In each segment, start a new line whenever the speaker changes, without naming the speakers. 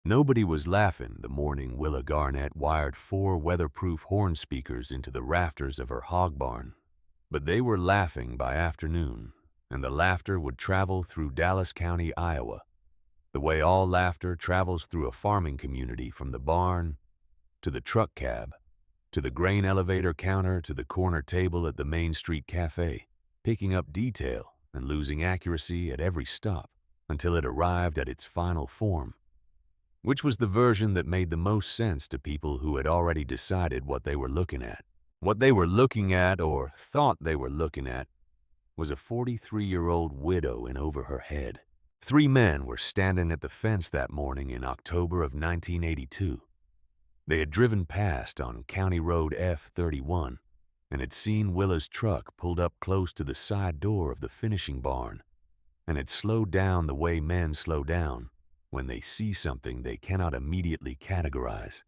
Nobody was laughing the morning Willa Garnett wired 4 weatherproof horn speakers into the rafters of her hog barn, but they were laughing by afternoon, and the laughter would travel through Dallas County, Iowa, the way all laughter travels through a farming community from the barn to the truck cab, to the grain elevator counter, to the corner table at the Main Street Cafe, picking up detail and losing accuracy at every stop until it arrived at its final form, which was the version that made the most sense to people who had already decided what they were looking at. What they were looking at, or thought they were looking at, was a 43-year-old widow in over her head. 3 men were standing at the fence that morning in October of 1982. They had driven past on County Road F31 and had seen Willa's truck pulled up close to the side door of the finishing barn, and had slowed down the way men slow down when they see something they cannot immediately categorize.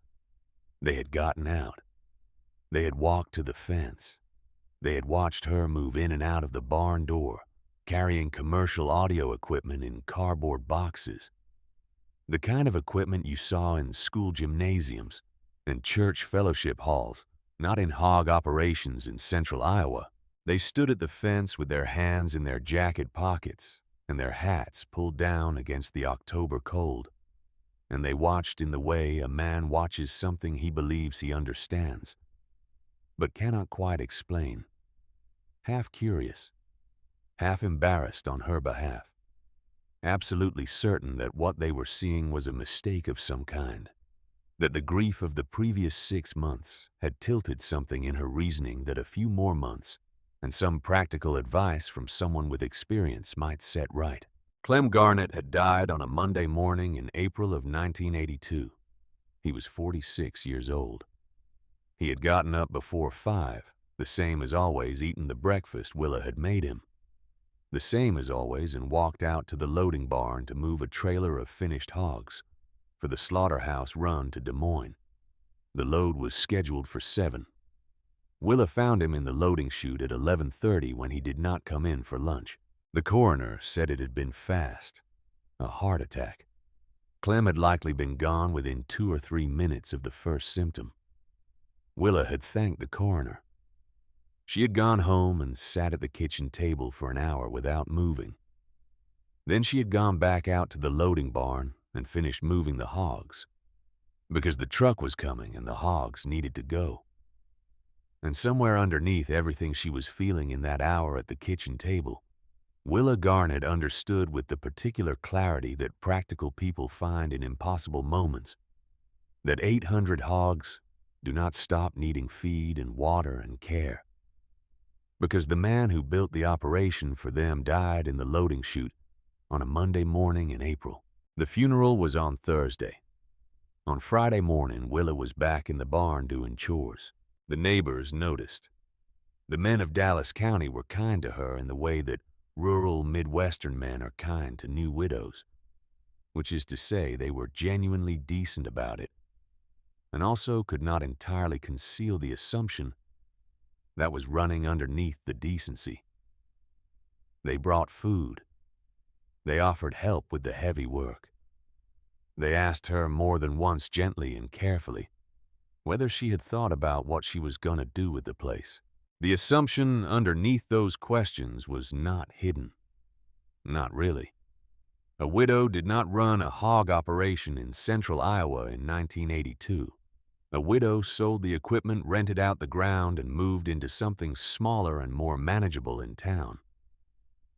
They had gotten out. They had walked to the fence. They had watched her move in and out of the barn door, carrying commercial audio equipment in cardboard boxes. The kind of equipment you saw in school gymnasiums and church fellowship halls, not in hog operations in central Iowa. They stood at the fence with their hands in their jacket pockets and their hats pulled down against the October cold, and they watched in the way a man watches something he believes he understands, but cannot quite explain, half curious, half embarrassed on her behalf, absolutely certain that what they were seeing was a mistake of some kind, that the grief of the previous 6 months had tilted something in her reasoning that a few more months and some practical advice from someone with experience might set right. Clem Garnett had died on a Monday morning in April of 1982. He was 46 years old. He had gotten up before 5, the same as always, eaten the breakfast Willa had made him, the same as always, and walked out to the loading barn to move a trailer of finished hogs for the slaughterhouse run to Des Moines. The load was scheduled for 7. Willa found him in the loading chute at 11:30 when he did not come in for lunch. The coroner said it had been fast, a heart attack. Clem had likely been gone within 2 or 3 minutes of the first symptom. Willa had thanked the coroner. She had gone home and sat at the kitchen table for an hour without moving. Then she had gone back out to the loading barn and finished moving the hogs, because the truck was coming and the hogs needed to go. And somewhere underneath everything she was feeling in that hour at the kitchen table, Willa Garnett understood with the particular clarity that practical people find in impossible moments that 800 hogs do not stop needing feed and water and care, because the man who built the operation for them died in the loading chute on a Monday morning in April. The funeral was on Thursday. On Friday morning, Willa was back in the barn doing chores. The neighbors noticed. The men of Dallas County were kind to her in the way that rural Midwestern men are kind to new widows, which is to say they were genuinely decent about it, and also could not entirely conceal the assumption that was running underneath the decency. They brought food. They offered help with the heavy work. They asked her more than once gently and carefully whether she had thought about what she was going to do with the place. The assumption underneath those questions was not hidden. Not really. A widow did not run a hog operation in central Iowa in 1982. A widow sold the equipment, rented out the ground, and moved into something smaller and more manageable in town.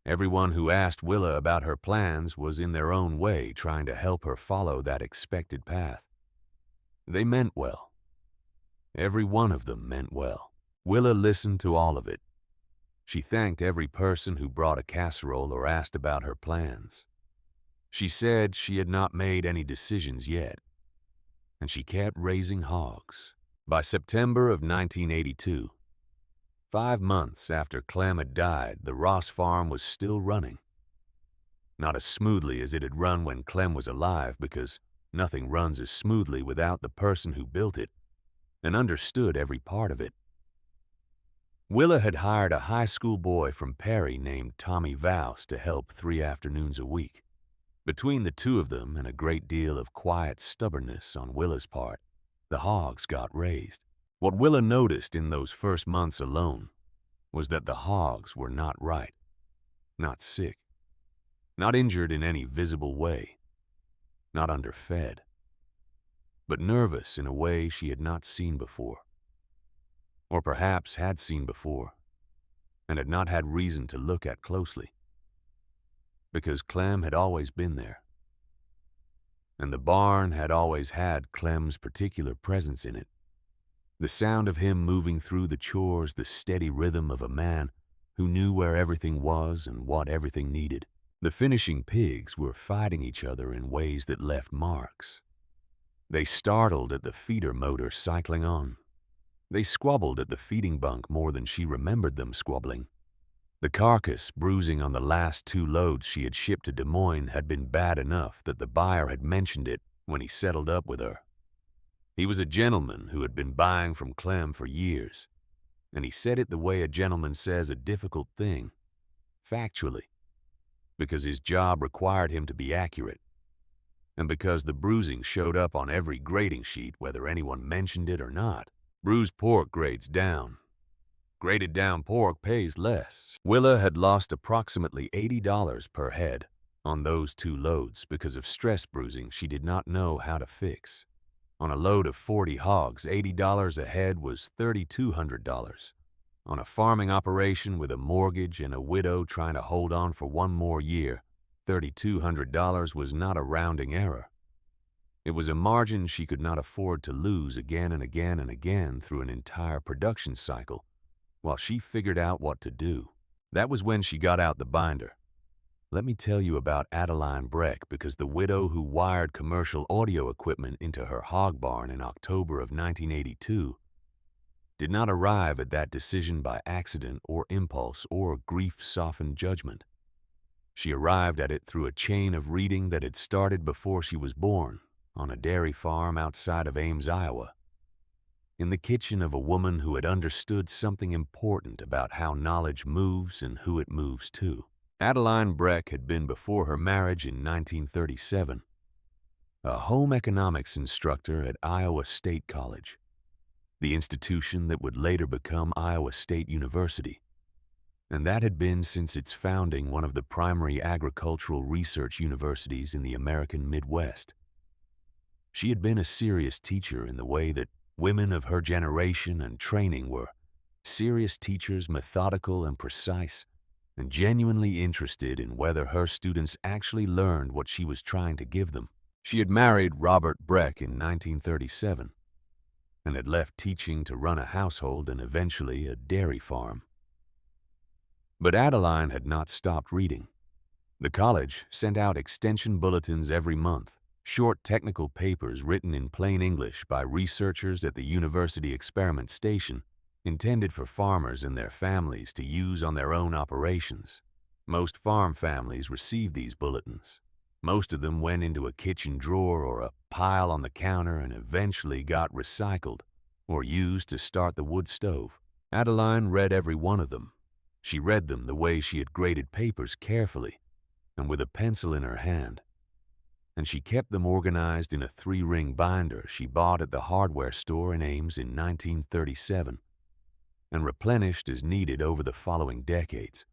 Everyone who asked Willa about her plans was in their own way trying to help her follow that expected path. They meant well. Every one of them meant well. Willa listened to all of it. She thanked every person who brought a casserole or asked about her plans. She said she had not made any decisions yet, and she kept raising hogs. By September of 1982, 5 months after Clem had died, the Ross farm was still running. Not as smoothly as it had run when Clem was alive, because nothing runs as smoothly without the person who built it and understood every part of it. Willa had hired a high school boy from Perry named Tommy Vouse to help 3 afternoons a week. Between the two of them and a great deal of quiet stubbornness on Willa's part, the hogs got raised. What Willa noticed in those first months alone was that the hogs were not right, not sick, not injured in any visible way, not underfed, but nervous in a way she had not seen before, or perhaps had seen before and had not had reason to look at closely, because Clem had always been there, and the barn had always had Clem's particular presence in it. The sound of him moving through the chores, the steady rhythm of a man who knew where everything was and what everything needed. The finishing pigs were fighting each other in ways that left marks. They startled at the feeder motor cycling on. They squabbled at the feeding bunk more than she remembered them squabbling. The carcass bruising on the last 2 loads she had shipped to Des Moines had been bad enough that the buyer had mentioned it when he settled up with her. He was a gentleman who had been buying from Clem for years, and he said it the way a gentleman says a difficult thing, factually, because his job required him to be accurate, and because the bruising showed up on every grading sheet whether anyone mentioned it or not. Bruised pork grades down. Graded down pork pays less. Willa had lost approximately $80 per head on those 2 loads because of stress bruising she did not know how to fix. On a load of 40 hogs, $80 a head was $3,200. On a farming operation with a mortgage and a widow trying to hold on for 1 more year, $3,200 was not a rounding error. It was a margin she could not afford to lose again and again and again through an entire production cycle while she figured out what to do. That was when she got out the binder. Let me tell you about Adeline Breck, because the widow who wired commercial audio equipment into her hog barn in October of 1982 did not arrive at that decision by accident or impulse or grief-softened judgment. She arrived at it through a chain of reading that had started before she was born on a dairy farm outside of Ames, Iowa, in the kitchen of a woman who had understood something important about how knowledge moves and who it moves to. Adeline Breck had been, before her marriage in 1937, a home economics instructor at Iowa State College, the institution that would later become Iowa State University, and that had been since its founding one of the primary agricultural research universities in the American Midwest. She had been a serious teacher in the way that women of her generation and training were serious teachers, methodical and precise, and genuinely interested in whether her students actually learned what she was trying to give them. She had married Robert Breck in 1937 and had left teaching to run a household and eventually a dairy farm. But Adeline had not stopped reading. The college sent out extension bulletins every month, short technical papers written in plain English by researchers at the University Experiment Station, intended for farmers and their families to use on their own operations. Most farm families received these bulletins. Most of them went into a kitchen drawer or a pile on the counter and eventually got recycled or used to start the wood stove. Adeline read every one of them. She read them the way she had graded papers, carefully and with a pencil in her hand. And she kept them organized in a 3-ring binder she bought at the hardware store in Ames in 1937 and replenished as needed over the following decades.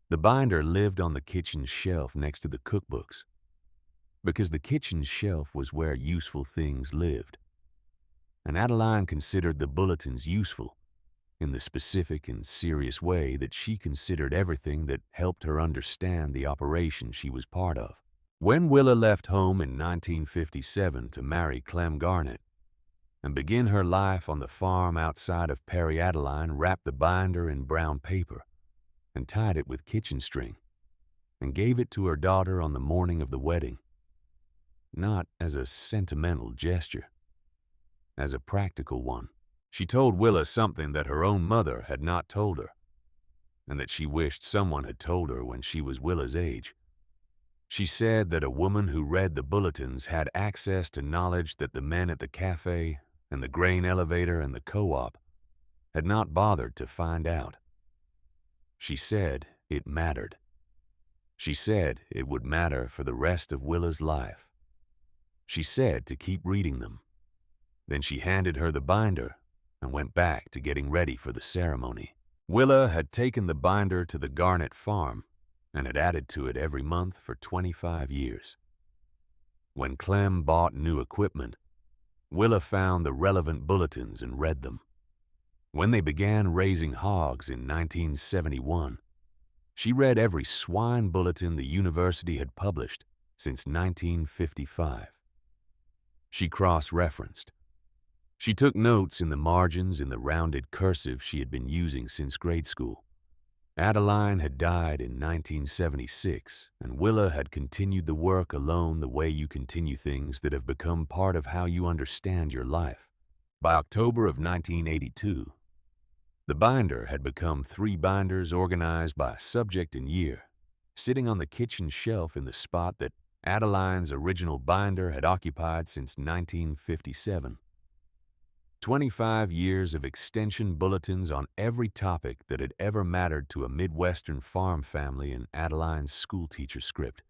The binder lived on the kitchen shelf next to the cookbooks, because the kitchen shelf was where useful things lived. And Adeline considered the bulletins useful in the specific and serious way that she considered everything that helped her understand the operation she was part of. When Willa left home in 1957 to marry Clem Garnett and begin her life on the farm outside of Perry, Adeline wrapped the binder in brown paper and tied it with kitchen string and gave it to her daughter on the morning of the wedding, not as a sentimental gesture, as a practical one. She told Willa something that her own mother had not told her, and that she wished someone had told her when she was Willa's age. She said that a woman who read the bulletins had access to knowledge that the men at the cafe and the grain elevator and the co-op had not bothered to find out. She said it mattered. She said it would matter for the rest of Willa's life. She said to keep reading them. Then she handed her the binder and went back to getting ready for the ceremony. Willa had taken the binder to the Garnett farm and had added to it every month for 25 years. When Clem bought new equipment, Willa found the relevant bulletins and read them. When they began raising hogs in 1971, she read every swine bulletin the university had published since 1955. She cross-referenced. She took notes in the margins in the rounded cursive she had been using since grade school. Adeline had died in 1976, and Willa had continued the work alone the way you continue things that have become part of how you understand your life. By October of 1982, the binder had become 3 binders organized by subject and year, sitting on the kitchen shelf in the spot that Adeline's original binder had occupied since 1957. 25 years of extension bulletins on every topic that had ever mattered to a Midwestern farm family in Adeline's schoolteacher script,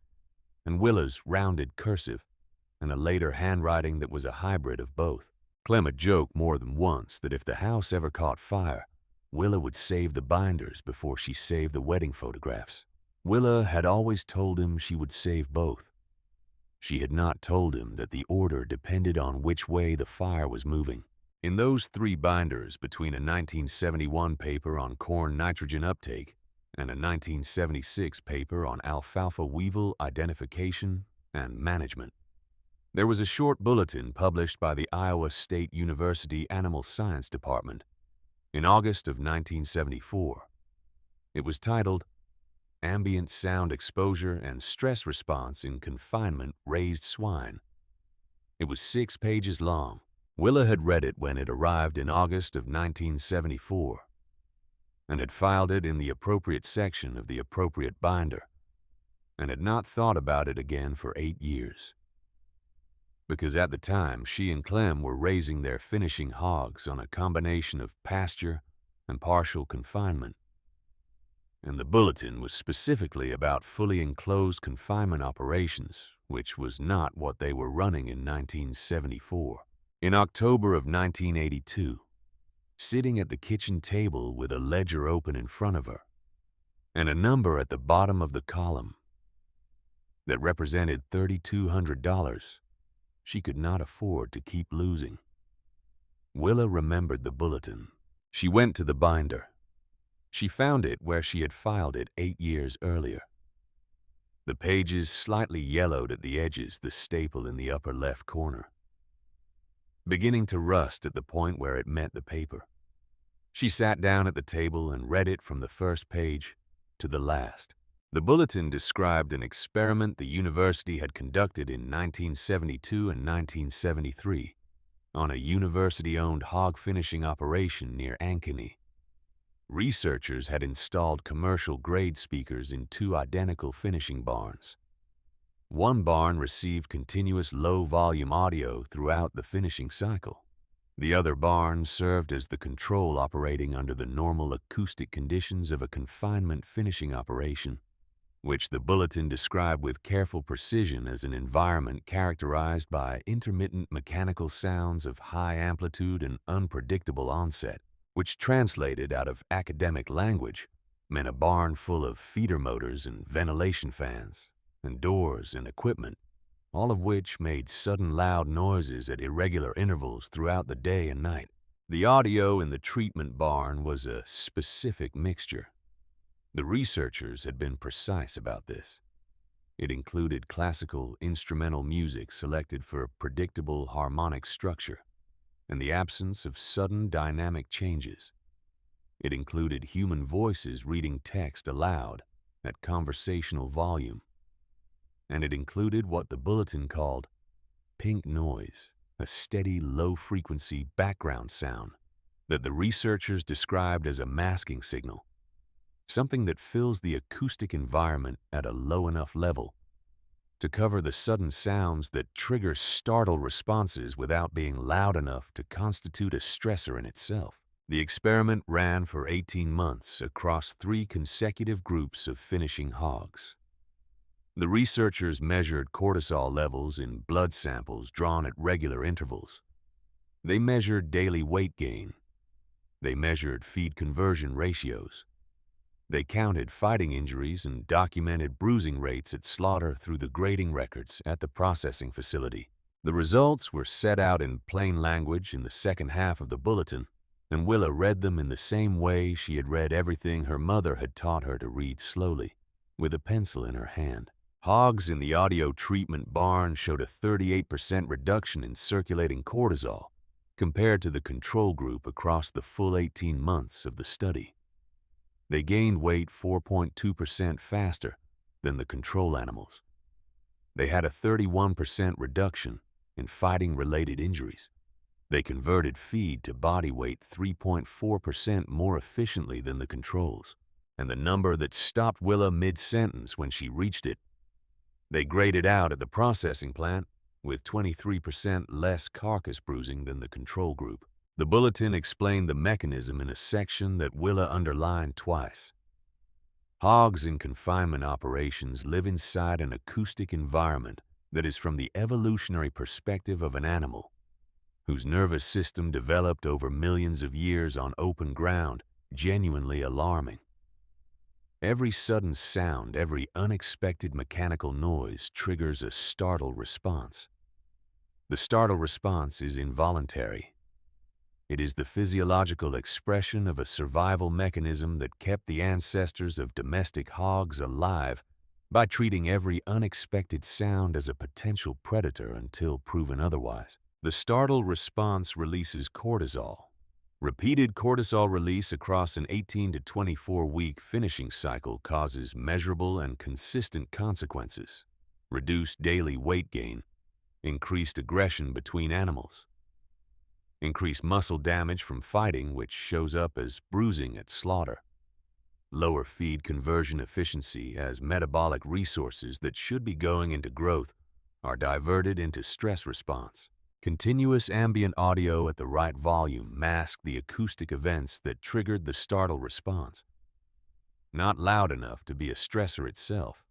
and Willa's rounded cursive, and a later handwriting that was a hybrid of both. Clem had joked more than once that if the house ever caught fire, Willa would save the binders before she saved the wedding photographs. Willa had always told him she would save both. She had not told him that the order depended on which way the fire was moving. In those 3 binders, between a 1971 paper on corn nitrogen uptake and a 1976 paper on alfalfa weevil identification and management, there was a short bulletin published by the Iowa State University Animal Science Department in August of 1974. It was titled, "Ambient Sound Exposure and Stress Response in Confinement Raised Swine." It was 6 pages long. Willa had read it when it arrived in August of 1974 and had filed it in the appropriate section of the appropriate binder and had not thought about it again for 8 years. Because at the time, she and Clem were raising their finishing hogs on a combination of pasture and partial confinement. And the bulletin was specifically about fully enclosed confinement operations, which was not what they were running in 1974. In October of 1982, sitting at the kitchen table with a ledger open in front of her and a number at the bottom of the column that represented $3,200, she could not afford to keep losing. Willa remembered the bulletin. She went to the binder. She found it where she had filed it 8 years earlier. The pages slightly yellowed at the edges, the staple in the upper left corner, beginning to rust at the point where it met the paper. She sat down at the table and read it from the first page to the last. The bulletin described an experiment the university had conducted in 1972 and 1973 on a university-owned hog finishing operation near Ankeny. Researchers had installed commercial-grade speakers in 2 identical finishing barns. One barn received continuous low-volume audio throughout the finishing cycle. The other barn served as the control operating under the normal acoustic conditions of a confinement finishing operation, which the bulletin described with careful precision as an environment characterized by intermittent mechanical sounds of high amplitude and unpredictable onset, which translated out of academic language meant a barn full of feeder motors and ventilation fans and doors and equipment, all of which made sudden loud noises at irregular intervals throughout the day and night. The audio in the treatment barn was a specific mixture. The researchers had been precise about this. It included classical instrumental music selected for predictable harmonic structure and the absence of sudden dynamic changes. It included human voices reading text aloud at conversational volume. And it included what the bulletin called pink noise, a steady low-frequency background sound that the researchers described as a masking signal, something that fills the acoustic environment at a low enough level to cover the sudden sounds that trigger startle responses without being loud enough to constitute a stressor in itself. The experiment ran for 18 months across 3 consecutive groups of finishing hogs. The researchers measured cortisol levels in blood samples drawn at regular intervals. They measured daily weight gain. They measured feed conversion ratios. They counted fighting injuries and documented bruising rates at slaughter through the grading records at the processing facility. The results were set out in plain language in the second half of the bulletin, and Willa read them in the same way she had read everything her mother had taught her to read slowly, with a pencil in her hand. Hogs in the audio treatment barn showed a 38% reduction in circulating cortisol compared to the control group across the full 18 months of the study. They gained weight 4.2% faster than the control animals. They had a 31% reduction in fighting-related injuries. They converted feed to body weight 3.4% more efficiently than the controls, and the number that stopped Willa mid-sentence when she reached it. They graded out at the processing plant with 23% less carcass bruising than the control group. The bulletin explained the mechanism in a section that Willa underlined twice. Hogs in confinement operations live inside an acoustic environment that is from the evolutionary perspective of an animal, whose nervous system developed over millions of years on open ground, genuinely alarming. Every sudden sound, every unexpected mechanical noise triggers a startle response. The startle response is involuntary. It is the physiological expression of a survival mechanism that kept the ancestors of domestic hogs alive by treating every unexpected sound as a potential predator until proven otherwise. The startle response releases cortisol. Repeated cortisol release across an 18 to 24-week finishing cycle causes measurable and consistent consequences: reduced daily weight gain, increased aggression between animals, increased muscle damage from fighting, which shows up as bruising at slaughter, lower feed conversion efficiency as metabolic resources that should be going into growth are diverted into stress response. Continuous ambient audio at the right volume masked the acoustic events that triggered the startle response. Not loud enough to be a stressor itself,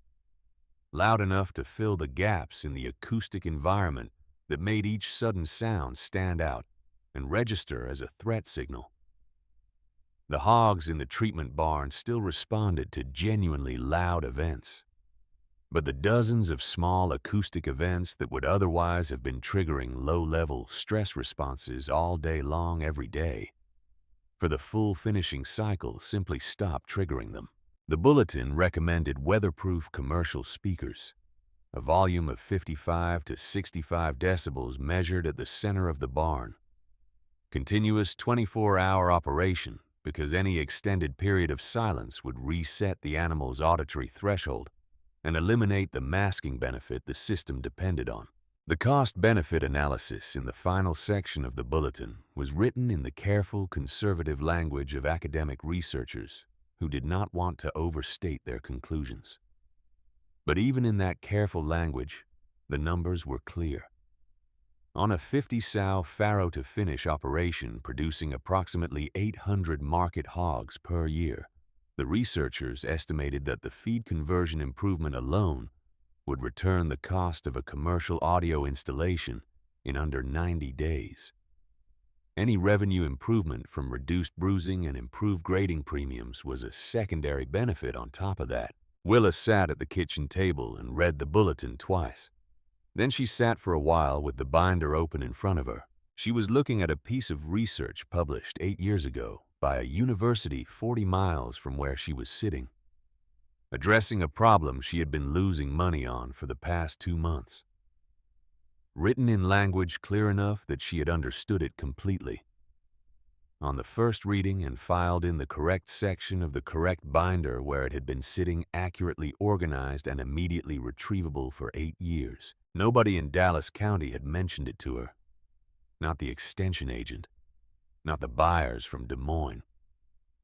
loud enough to fill the gaps in the acoustic environment that made each sudden sound stand out and register as a threat signal. The hogs in the treatment barn still responded to genuinely loud events, but the dozens of small acoustic events that would otherwise have been triggering low-level stress responses all day long every day, for the full finishing cycle simply stopped triggering them. The bulletin recommended weatherproof commercial speakers, a volume of 55 to 65 decibels measured at the center of the barn. Continuous 24-hour operation, because any extended period of silence would reset the animal's auditory threshold and eliminate the masking benefit the system depended on. The cost-benefit analysis in the final section of the bulletin was written in the careful, conservative language of academic researchers who did not want to overstate their conclusions. But even in that careful language, the numbers were clear. On a 50-sow farrow-to-finish operation producing approximately 800 market hogs per year, the researchers estimated that the feed conversion improvement alone would return the cost of a commercial audio installation in under 90 days. Any revenue improvement from reduced bruising and improved grading premiums was a secondary benefit on top of that. Willa sat at the kitchen table and read the bulletin twice. Then she sat for a while with the binder open in front of her. She was looking at a piece of research published 8 years ago by a university 40 miles from where she was sitting, addressing a problem she had been losing money on for the past 2 months. Written in language clear enough that she had understood it completely. On the first reading and filed in the correct section of the correct binder where it had been sitting accurately organized and immediately retrievable for 8 years. Nobody in Dallas County had mentioned it to her. Not the extension agent, not the buyers from Des Moines,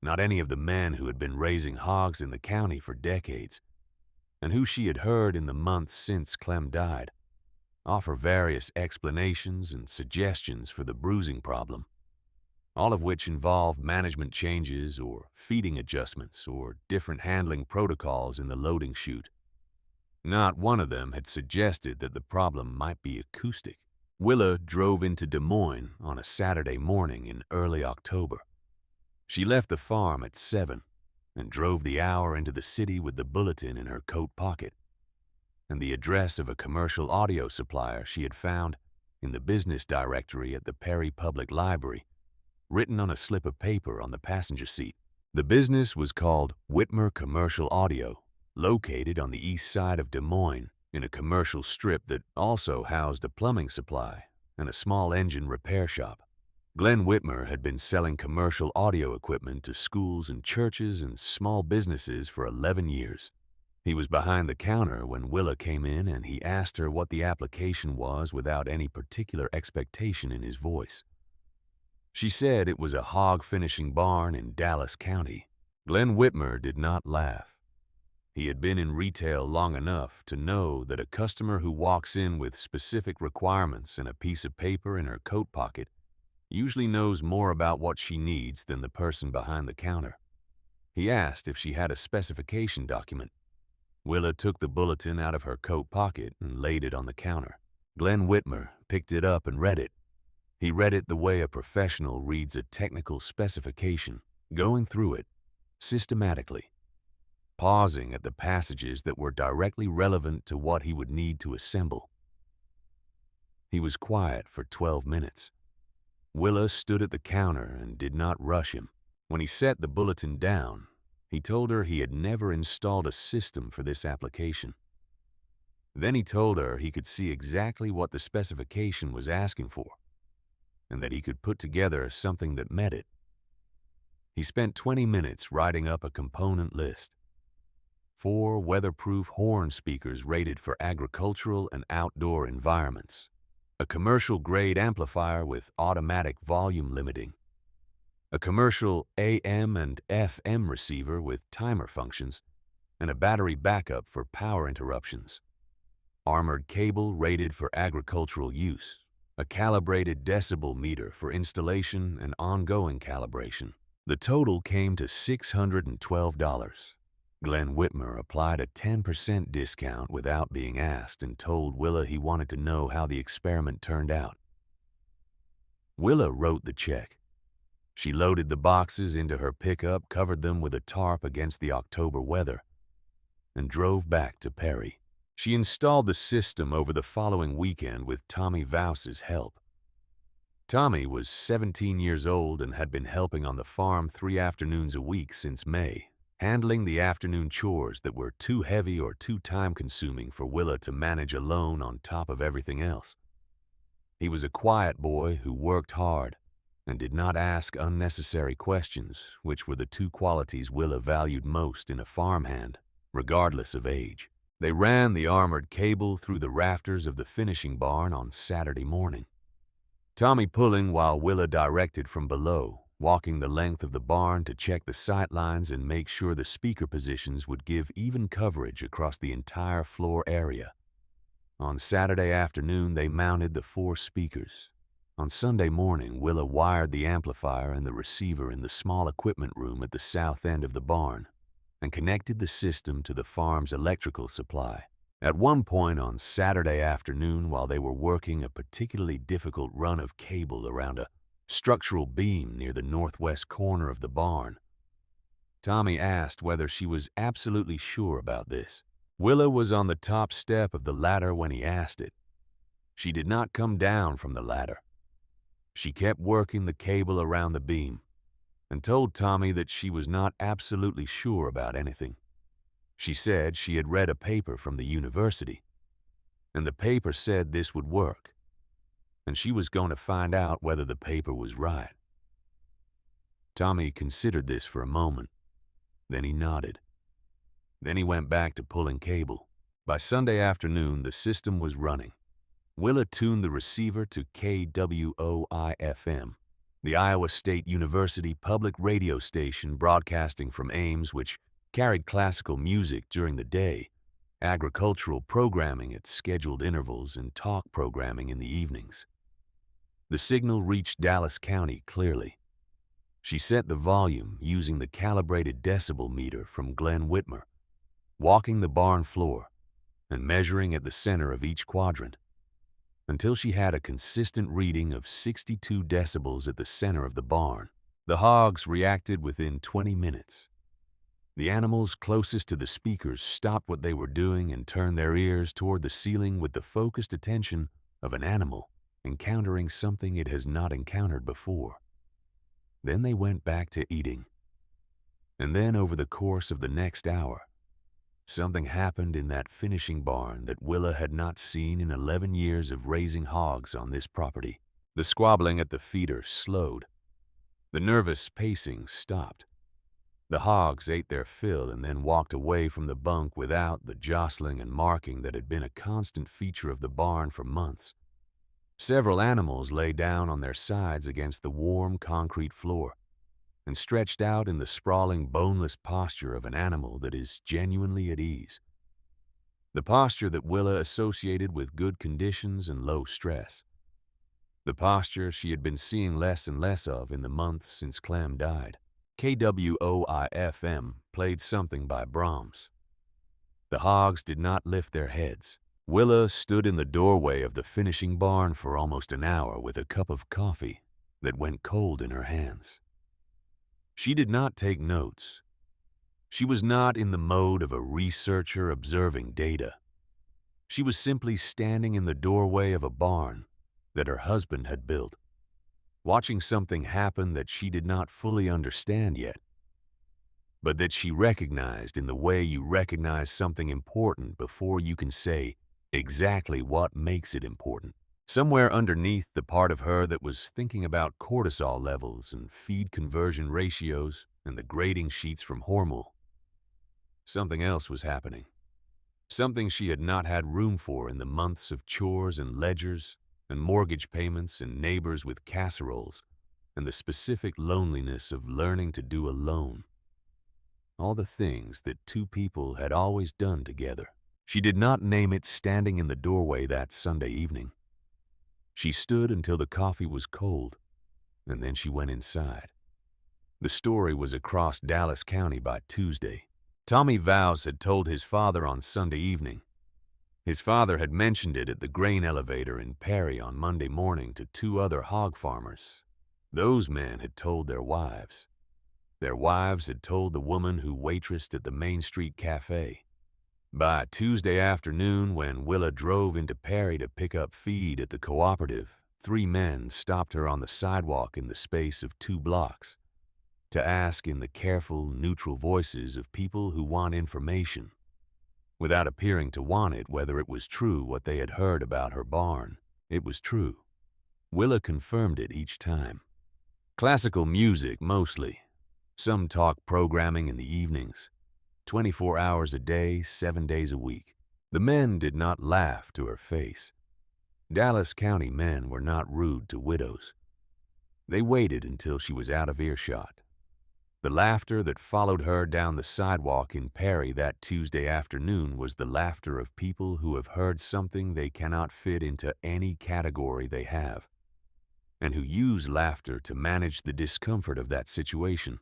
not any of the men who had been raising hogs in the county for decades, and who she had heard in the months since Clem died offer various explanations and suggestions for the bruising problem, all of which involved management changes or feeding adjustments or different handling protocols in the loading chute. Not one of them had suggested that the problem might be acoustic. Willa drove into Des Moines on a Saturday morning in early October. She left the farm at 7 and drove the hour into the city with the bulletin in her coat pocket and the address of a commercial audio supplier she had found in the business directory at the Perry Public Library, written on a slip of paper on the passenger seat. The business was called Whitmer Commercial Audio, located on the east side of Des Moines in a commercial strip that also housed a plumbing supply and a small engine repair shop. Glenn Whitmer had been selling commercial audio equipment to schools and churches and small businesses for 11 years. He was behind the counter when Willa came in, and he asked her what the application was without any particular expectation in his voice. She said it was a hog finishing barn in Dallas County. Glenn Whitmer did not laugh. He had been in retail long enough to know that a customer who walks in with specific requirements and a piece of paper in her coat pocket usually knows more about what she needs than the person behind the counter. He asked if she had a specification document. Willa took the bulletin out of her coat pocket and laid it on the counter. Glenn Whitmer picked it up and read it. He read it the way a professional reads a technical specification, going through it systematically, pausing at the passages that were directly relevant to what he would need to assemble. He was quiet for 12 minutes. Willa stood at the counter and did not rush him. When he set the bulletin down, he told her he had never installed a system for this application. Then he told her he could see exactly what the specification was asking for, and that he could put together something that met it. He spent 20 minutes writing up a component list. 4 weatherproof horn speakers rated for agricultural and outdoor environments. A commercial-grade amplifier with automatic volume limiting. A commercial AM and FM receiver with timer functions, and a battery backup for power interruptions. Armored cable rated for agricultural use. A calibrated decibel meter for installation and ongoing calibration. The total came to $612. Glenn Whitmer applied a 10% discount without being asked and told Willa he wanted to know how the experiment turned out. Willa wrote the check. She loaded the boxes into her pickup, covered them with a tarp against the October weather, and drove back to Perry. She installed the system over the following weekend with Tommy Vouse's help. Tommy was 17 years old and had been helping on the farm 3 afternoons a week since May, handling the afternoon chores that were too heavy or too time-consuming for Willa to manage alone on top of everything else. He was a quiet boy who worked hard and did not ask unnecessary questions, which were the 2 qualities Willa valued most in a farmhand, regardless of age. They ran the armored cable through the rafters of the finishing barn on Saturday morning. Tommy pulling while Willa directed from below, walking the length of the barn to check the sight lines and make sure the speaker positions would give even coverage across the entire floor area. On Saturday afternoon, they mounted the 4 speakers. On Sunday morning, Willa wired the amplifier and the receiver in the small equipment room at the south end of the barn and connected the system to the farm's electrical supply. At one point on Saturday afternoon, while they were working a particularly difficult run of cable around a structural beam near the northwest corner of the barn, Tommy asked whether she was absolutely sure about this. Willa was on the top step of the ladder when he asked it. She did not come down from the ladder. She kept working the cable around the beam and told Tommy that she was not absolutely sure about anything. She said she had read a paper from the university, and the paper said this would work, and she was going to find out whether the paper was right. Tommy considered this for a moment. Then he nodded. Then he went back to pulling cable. By Sunday afternoon, the system was running. Willa tuned the receiver to KWOI-FM, the Iowa State University public radio station broadcasting from Ames, which carried classical music during the day, agricultural programming at scheduled intervals, and talk programming in the evenings. The signal reached Dallas County clearly. She set the volume using the calibrated decibel meter from Glenn Whitmer, walking the barn floor and measuring at the center of each quadrant, until she had a consistent reading of 62 decibels at the center of the barn. The hogs reacted within 20 minutes. The animals closest to the speakers stopped what they were doing and turned their ears toward the ceiling with the focused attention of an animal encountering something it has not encountered before. Then they went back to eating. And then over the course of the next hour, something happened in that finishing barn that Willa had not seen in 11 years of raising hogs on this property. The squabbling at the feeder slowed. The nervous pacing stopped. The hogs ate their fill and then walked away from the bunk without the jostling and marking that had been a constant feature of the barn for months. Several animals lay down on their sides against the warm concrete floor and stretched out in the sprawling, boneless posture of an animal that is genuinely at ease. The posture that Willa associated with good conditions and low stress. The posture she had been seeing less and less of in the months since Clem died. KWOI-FM played something by Brahms. The hogs did not lift their heads. Willa stood in the doorway of the finishing barn for almost an hour with a cup of coffee that went cold in her hands. She did not take notes. She was not in the mode of a researcher observing data. She was simply standing in the doorway of a barn that her husband had built, watching something happen that she did not fully understand yet, but that she recognized in the way you recognize something important before you can say exactly what makes it important. Somewhere underneath the part of her that was thinking about cortisol levels and feed conversion ratios and the grading sheets from Hormel, something else was happening. Something she had not had room for in the months of chores and ledgers and mortgage payments and neighbors with casseroles and the specific loneliness of learning to do alone. All the things that two people had always done together. She did not name it standing in the doorway that Sunday evening. She stood until the coffee was cold, and then she went inside. The story was across Dallas County by Tuesday. Tommy Vows had told his father on Sunday evening. His father had mentioned it at the grain elevator in Perry on Monday morning to two other hog farmers. Those men had told their wives. Their wives had told the woman who waitressed at the Main Street Cafe. By Tuesday afternoon, when Willa drove into Perry to pick up feed at the cooperative, 3 men stopped her on the sidewalk in the space of 2 blocks to ask in the careful, neutral voices of people who want information, without appearing to want it, whether it was true what they had heard about her barn. It was true. Willa confirmed it each time. Classical music, mostly. Some talk programming in the evenings. 24 hours a day, 7 days a week. The men did not laugh to her face. Dallas County men were not rude to widows. They waited until she was out of earshot. The laughter that followed her down the sidewalk in Perry that Tuesday afternoon was the laughter of people who have heard something they cannot fit into any category they have, and who use laughter to manage the discomfort of that situation,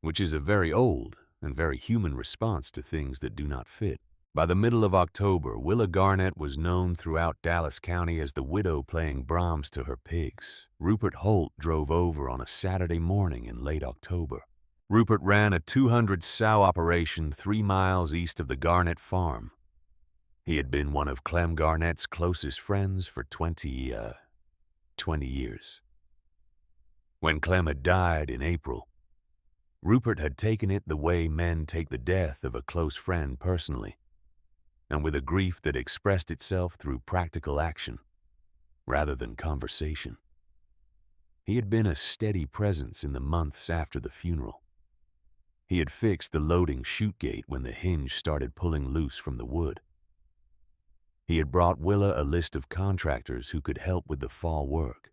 which is a very old and very human response to things that do not fit. By the middle of October, Willa Garnett was known throughout Dallas County as the widow playing Brahms to her pigs. Rupert Holt drove over on a Saturday morning in late October. Rupert ran a 200-sow operation 3 miles east of the Garnett farm. He had been one of Clem Garnett's closest friends for 20 years. When Clem had died in April, Rupert had taken it the way men take the death of a close friend personally, and with a grief that expressed itself through practical action rather than conversation. He had been a steady presence in the months after the funeral. He had fixed the loading chute gate when the hinge started pulling loose from the wood. He had brought Willa a list of contractors who could help with the fall work.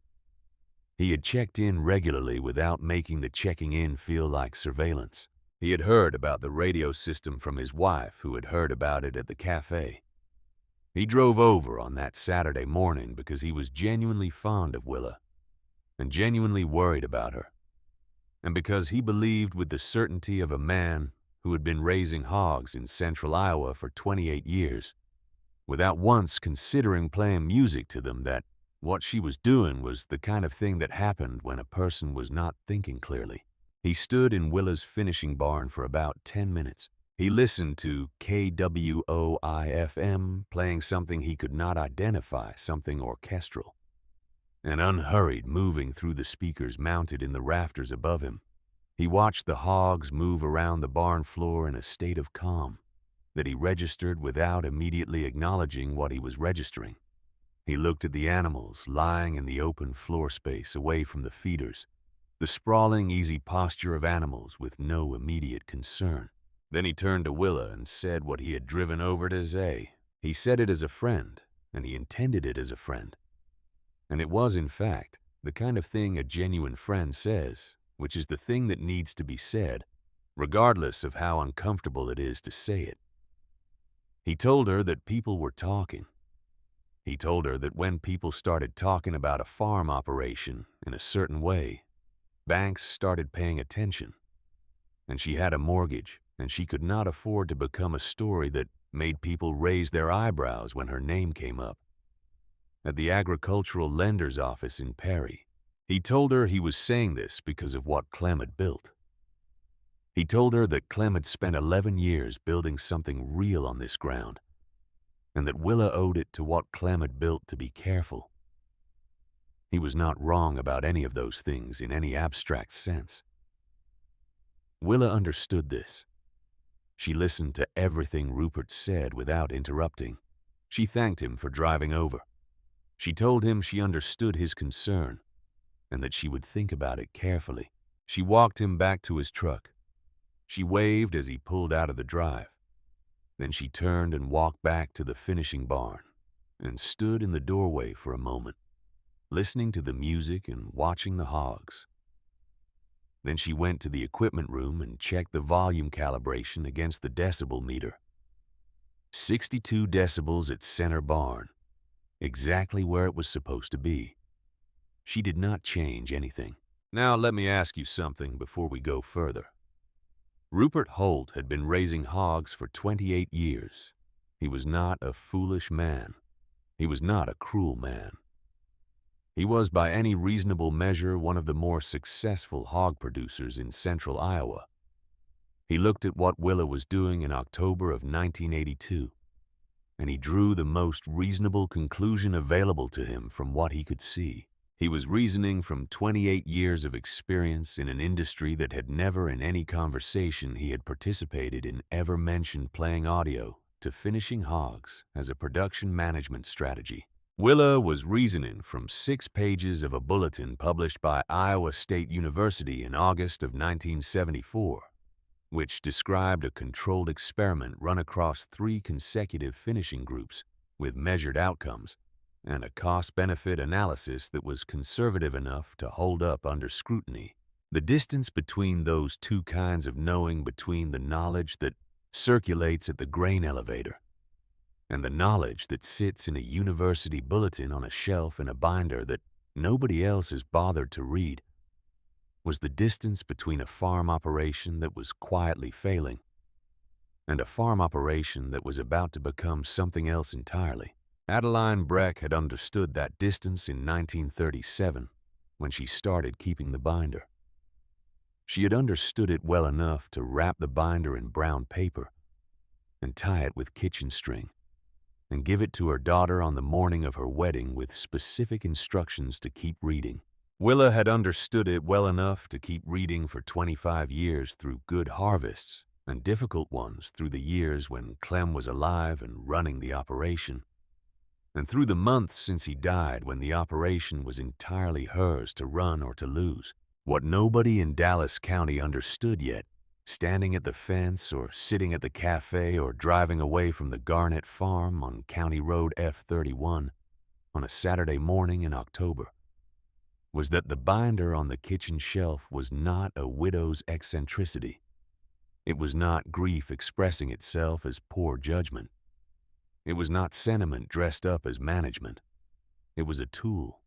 He had checked in regularly without making the checking in feel like surveillance. He had heard about the radio system from his wife, who had heard about it at the cafe. He drove over on that Saturday morning because he was genuinely fond of Willa and genuinely worried about her, and because he believed with the certainty of a man who had been raising hogs in central Iowa for 28 years without once considering playing music to them, that what she was doing was the kind of thing that happened when a person was not thinking clearly. He stood in Willa's finishing barn for about 10 minutes. He listened to KWOIFM playing something he could not identify, something orchestral, and unhurried moving through the speakers mounted in the rafters above him. He watched the hogs move around the barn floor in a state of calm that he registered without immediately acknowledging what he was registering. He looked at the animals lying in the open floor space away from the feeders, the sprawling, easy posture of animals with no immediate concern. Then he turned to Willa and said what he had driven over to say. He said it as a friend, and he intended it as a friend. And it was, in fact, the kind of thing a genuine friend says, which is the thing that needs to be said, regardless of how uncomfortable it is to say it. He told her that people were talking. He told her that when people started talking about a farm operation in a certain way, banks started paying attention. And she had a mortgage, and she could not afford to become a story that made people raise their eyebrows when her name came up. At the agricultural lender's office in Perry, he told her he was saying this because of what Clem had built. He told her that Clem had spent 11 years building something real on this ground, and that Willa owed it to what Clem had built to be careful. He was not wrong about any of those things in any abstract sense. Willa understood this. She listened to everything Rupert said without interrupting. She thanked him for driving over. She told him she understood his concern and that she would think about it carefully. She walked him back to his truck. She waved as he pulled out of the drive. Then she turned and walked back to the finishing barn and stood in the doorway for a moment, listening to the music and watching the hogs. Then she went to the equipment room and checked the volume calibration against the decibel meter. 62 decibels at center barn, exactly where it was supposed to be. She did not change anything. Now let me ask you something before we go further. Rupert Holt had been raising hogs for 28 years. He was not a foolish man. He was not a cruel man. He was by any reasonable measure one of the more successful hog producers in central Iowa. He looked at what Willa was doing in October of 1982, and he drew the most reasonable conclusion available to him from what he could see. He was reasoning from 28 years of experience in an industry that had never in any conversation he had participated in ever mentioned playing audio to finishing hogs as a production management strategy. Willa was reasoning from 6 pages of a bulletin published by Iowa State University in August of 1974, which described a controlled experiment run across 3 consecutive finishing groups with measured outcomes and a cost-benefit analysis that was conservative enough to hold up under scrutiny. The distance between those 2 kinds of knowing, between the knowledge that circulates at the grain elevator and the knowledge that sits in a university bulletin on a shelf in a binder that nobody else has bothered to read, was the distance between a farm operation that was quietly failing and a farm operation that was about to become something else entirely. Adeline Breck had understood that distance in 1937 when she started keeping the binder. She had understood it well enough to wrap the binder in brown paper and tie it with kitchen string and give it to her daughter on the morning of her wedding with specific instructions to keep reading. Willa had understood it well enough to keep reading for 25 years through good harvests and difficult ones through the years when Clem was alive and running the operation, and through the months since he died when the operation was entirely hers to run or to lose. What nobody in Dallas County understood yet, standing at the fence or sitting at the cafe or driving away from the Garnett farm on County Road F31 on a Saturday morning in October, was that the binder on the kitchen shelf was not a widow's eccentricity. It was not grief expressing itself as poor judgment. It was not sentiment dressed up as management. It was a tool,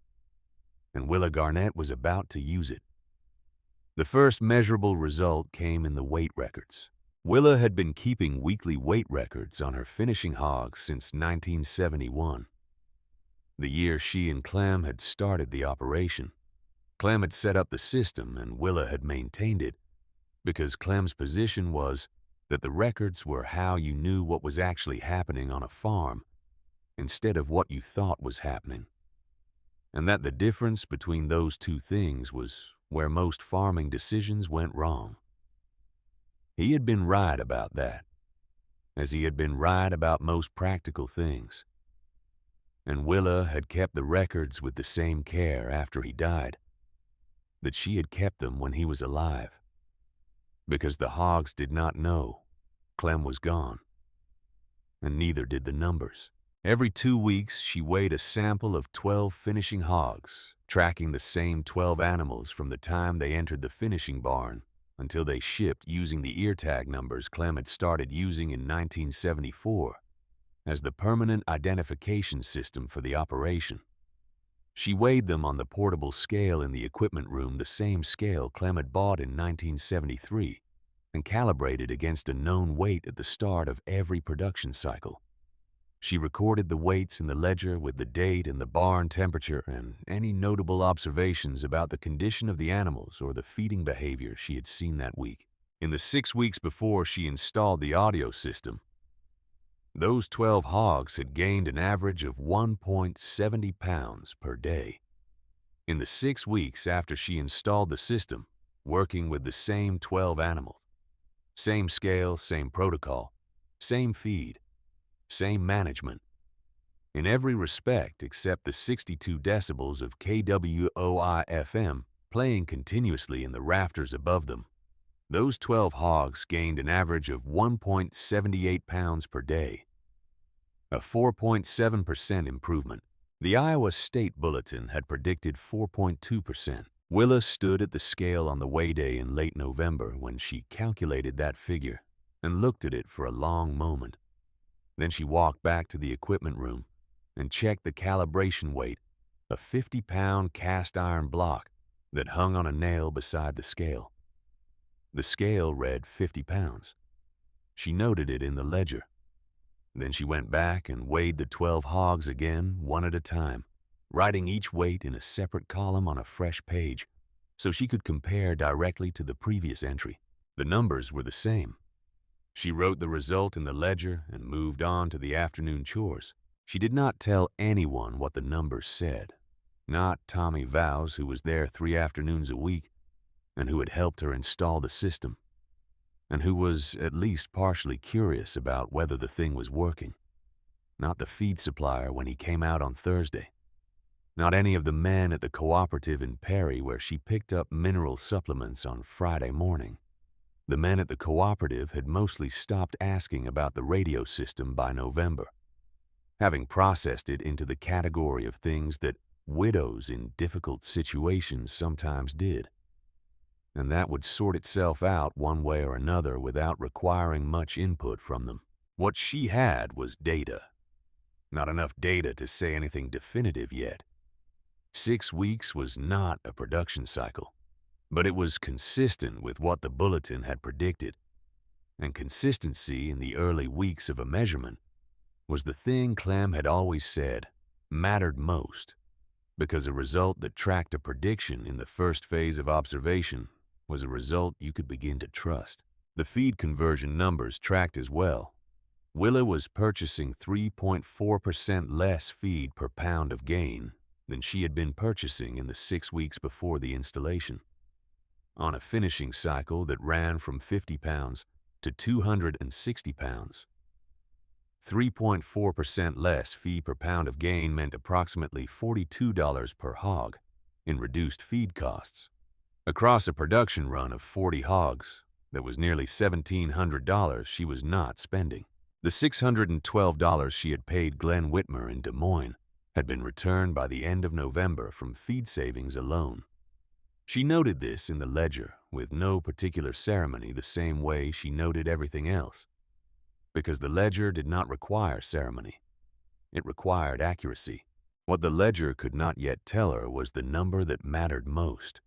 and Willa Garnett was about to use it. The first measurable result came in the weight records. Willa had been keeping weekly weight records on her finishing hogs since 1971, the year she and Clem had started the operation. Clem had set up the system and Willa had maintained it because Clem's position was that the records were how you knew what was actually happening on a farm instead of what you thought was happening, and that the difference between those two things was where most farming decisions went wrong. He had been right about that, as he had been right about most practical things. And Willa had kept the records with the same care after he died that she had kept them when he was alive, because the hogs did not know Clem was gone, and neither did the numbers. Every 2 weeks, she weighed a sample of 12 finishing hogs, tracking the same 12 animals from the time they entered the finishing barn until they shipped using the ear tag numbers Clem had started using in 1974 as the permanent identification system for the operation. She weighed them on the portable scale in the equipment room, the same scale Clem had bought in 1973, and calibrated against a known weight at the start of every production cycle. She recorded the weights in the ledger with the date and the barn temperature and any notable observations about the condition of the animals or the feeding behavior she had seen that week. In the 6 weeks before she installed the audio system, those 12 hogs had gained an average of 1.70 pounds per day. In the 6 weeks after she installed the system, working with the same 12 animals, same scale, same protocol, same feed, same management, in every respect except the 62 decibels of KWOI-FM playing continuously in the rafters above them, those 12 hogs gained an average of 1.78 pounds per day, a 4.7% improvement. The Iowa State Bulletin had predicted 4.2%. Willa stood at the scale on the weigh day in late November when she calculated that figure and looked at it for a long moment. Then she walked back to the equipment room and checked the calibration weight, a 50-pound cast iron block that hung on a nail beside the scale. The scale read 50 pounds. She noted it in the ledger. Then she went back and weighed the 12 hogs again, one at a time, writing each weight in a separate column on a fresh page so she could compare directly to the previous entry. The numbers were the same. She wrote the result in the ledger and moved on to the afternoon chores. She did not tell anyone what the numbers said, not Tommy Vows, who was there 3 afternoons a week and who had helped her install the system, and who was at least partially curious about whether the thing was working, not the feed supplier when he came out on Thursday, not any of the men at the cooperative in Perry where she picked up mineral supplements on Friday morning. The men at the cooperative had mostly stopped asking about the radio system by November, having processed it into the category of things that widows in difficult situations sometimes did, and that would sort itself out one way or another without requiring much input from them. What she had was data. Not enough data to say anything definitive yet. 6 weeks was not a production cycle, but it was consistent with what the bulletin had predicted, and consistency in the early weeks of a measurement was the thing Clem had always said mattered most, because a result that tracked a prediction in the first phase of observation was a result you could begin to trust. The feed conversion numbers tracked as well. Willa was purchasing 3.4% less feed per pound of gain than she had been purchasing in the 6 weeks before the installation, on a finishing cycle that ran from 50 pounds to 260 pounds. 3.4% less feed per pound of gain meant approximately $42 per hog in reduced feed costs. Across a production run of 40 hogs, that was nearly $1,700 she was not spending. The $612 she had paid Glenn Whitmer in Des Moines had been returned by the end of November from feed savings alone. She noted this in the ledger with no particular ceremony, the same way she noted everything else, because the ledger did not require ceremony. It required accuracy. What the ledger could not yet tell her was the number that mattered most.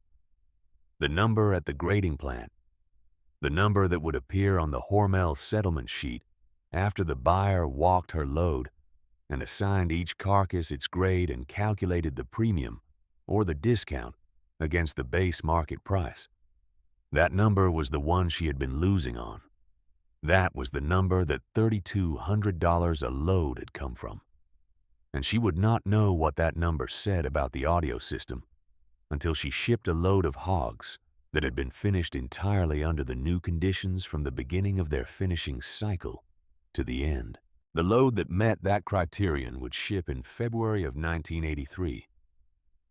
The number at the grading plant. the number that would appear on the Hormel settlement sheet after the buyer walked her load and assigned each carcass its grade and calculated the premium or the discount against the base market price. That number was the one she had been losing on. That was the number that $3,200 a load had come from. And she would not know what that number said about the audio system until she shipped a load of hogs that had been finished entirely under the new conditions from the beginning of their finishing cycle to the end. The load that met that criterion would ship in February of 1983.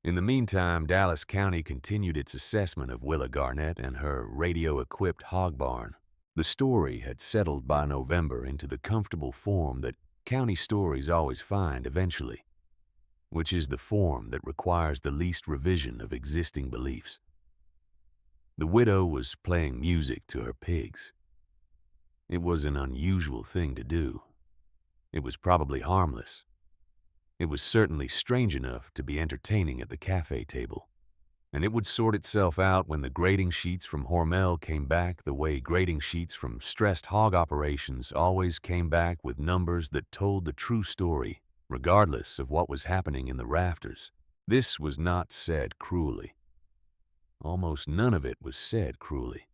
In the meantime, Dallas County continued its assessment of Willa Garnett and her radio-equipped hog barn. The story had settled by November into the comfortable form that county stories always find eventually, which is the form that requires the least revision of existing beliefs. The widow was playing music to her pigs. It was an unusual thing to do. It was probably harmless. It was certainly strange enough to be entertaining at the cafe table. And it would sort itself out when the grading sheets from Hormel came back the way grading sheets from stressed hog operations always came back, with numbers that told the true story, regardless of what was happening in the rafters. This was not said cruelly. Almost none of it was said cruelly.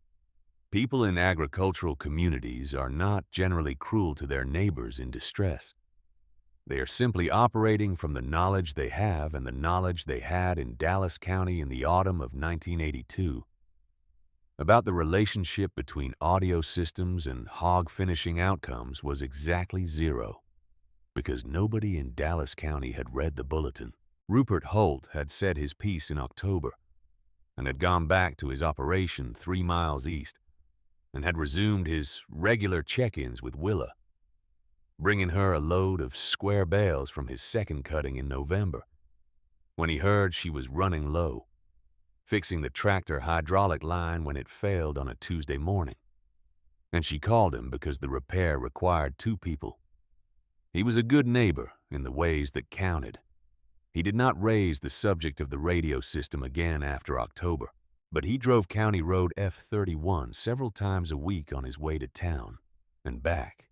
People in agricultural communities are not generally cruel to their neighbors in distress. They are simply operating from the knowledge they have and the knowledge they had in Dallas County in the autumn of 1982 about the relationship between audio systems and hog finishing outcomes was exactly zero, because nobody in Dallas County had read the bulletin. Rupert Holt had said his piece in October and had gone back to his operation 3 miles east and had resumed his regular check-ins with Willa, bringing her a load of square bales from his second cutting in November, when he heard she was running low, fixing the tractor hydraulic line when it failed on a Tuesday morning. And she called him because the repair required 2 people. He was a good neighbor in the ways that counted. He did not raise the subject of the radio system again after October, but he drove County Road F31 several times a week on his way to town and back.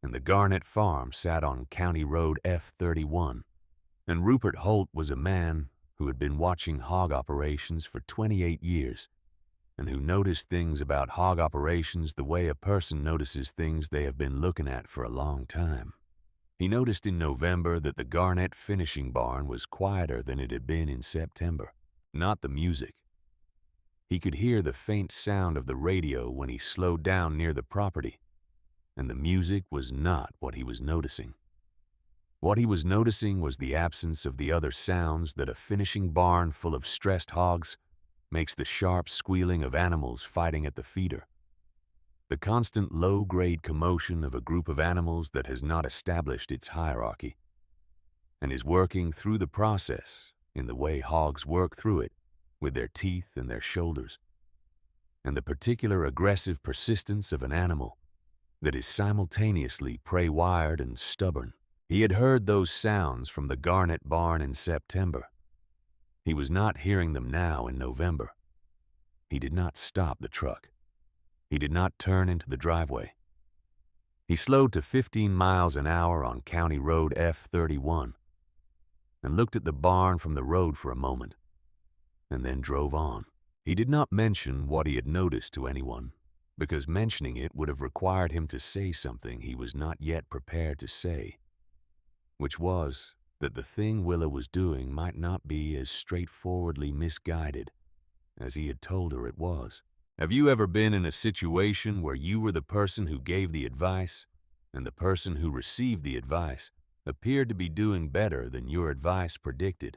And the Garnett farm sat on County Road F31, and Rupert Holt was a man who had been watching hog operations for 28 years, and who noticed things about hog operations the way a person notices things they have been looking at for a long time. He noticed in November that the Garnett finishing barn was quieter than it had been in September. Not the music. He could hear the faint sound of the radio when he slowed down near the property, and the music was not what he was noticing. What he was noticing was the absence of the other sounds that a finishing barn full of stressed hogs makes: the sharp squealing of animals fighting at the feeder, the constant low-grade commotion of a group of animals that has not established its hierarchy and is working through the process in the way hogs work through it with their teeth and their shoulders, and the particular aggressive persistence of an animal that is simultaneously prey-wired and stubborn. He had heard those sounds from the Garnett barn in September. He was not hearing them now in November. He did not stop the truck. He did not turn into the driveway. He slowed to 15 miles an hour on County Road F31 and looked at the barn from the road for a moment, and then drove on. He did not mention what he had noticed to anyone, because mentioning it would have required him to say something he was not yet prepared to say, which was that the thing Willa was doing might not be as straightforwardly misguided as he had told her it was. Have you ever been in a situation where you were the person who gave the advice, and the person who received the advice appeared to be doing better than your advice predicted?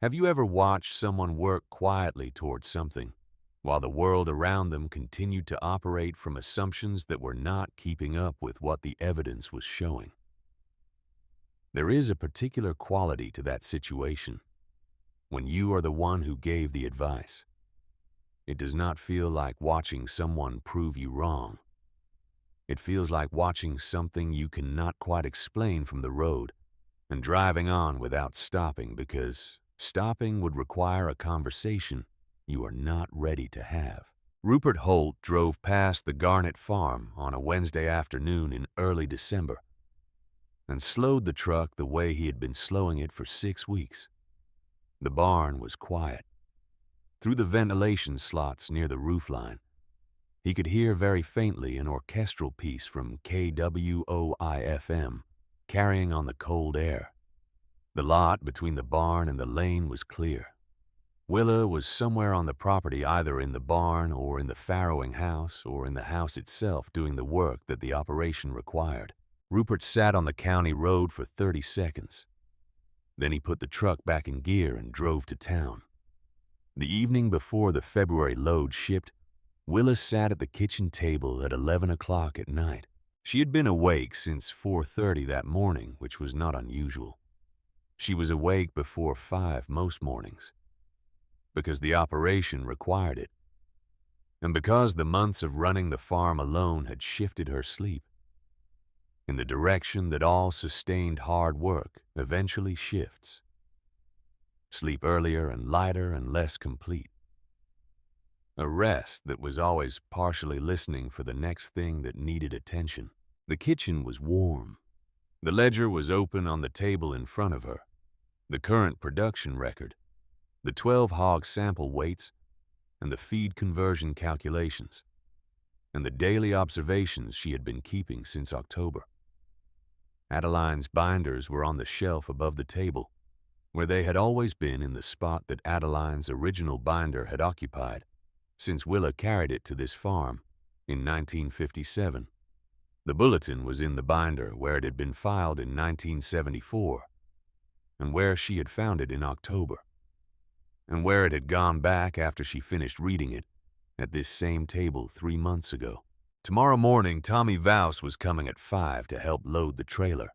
Have you ever watched someone work quietly towards something, while the world around them continued to operate from assumptions that were not keeping up with what the evidence was showing? There is a particular quality to that situation when you are the one who gave the advice. It does not feel like watching someone prove you wrong. It feels like watching something you cannot quite explain from the road and driving on without stopping, because stopping would require a conversation you are not ready to have. Rupert Holt drove past the Garnett farm on a Wednesday afternoon in early December and slowed the truck the way he had been slowing it for 6 weeks. The barn was quiet. Through the ventilation slots near the roofline, he could hear very faintly an orchestral piece from KWOI-FM carrying on the cold air. The lot between the barn and the lane was clear. Willa was somewhere on the property, either in the barn or in the farrowing house or in the house itself, doing the work that the operation required. Rupert sat on the county road for 30 seconds. Then he put the truck back in gear and drove to town. The evening before the February load shipped, Willa sat at the kitchen table at 11 o'clock at night. She had been awake since 4:30 that morning, which was not unusual. She was awake before 5 most mornings, because the operation required it, and because the months of running the farm alone had shifted her sleep in the direction that all sustained hard work eventually shifts. Sleep earlier and lighter and less complete. A rest that was always partially listening for the next thing that needed attention. The kitchen was warm. The ledger was open on the table in front of her. The current production record, the 12 hog sample weights, and the feed conversion calculations, and the daily observations she had been keeping since October. Adeline's binders were on the shelf above the table, where they had always been, in the spot that Adeline's original binder had occupied since Willa carried it to this farm in 1957. The bulletin was in the binder where it had been filed in 1974, and where she had found it in October, and where it had gone back after she finished reading it at this same table 3 months ago. Tomorrow morning, Tommy Vouse was coming at 5 to help load the trailer.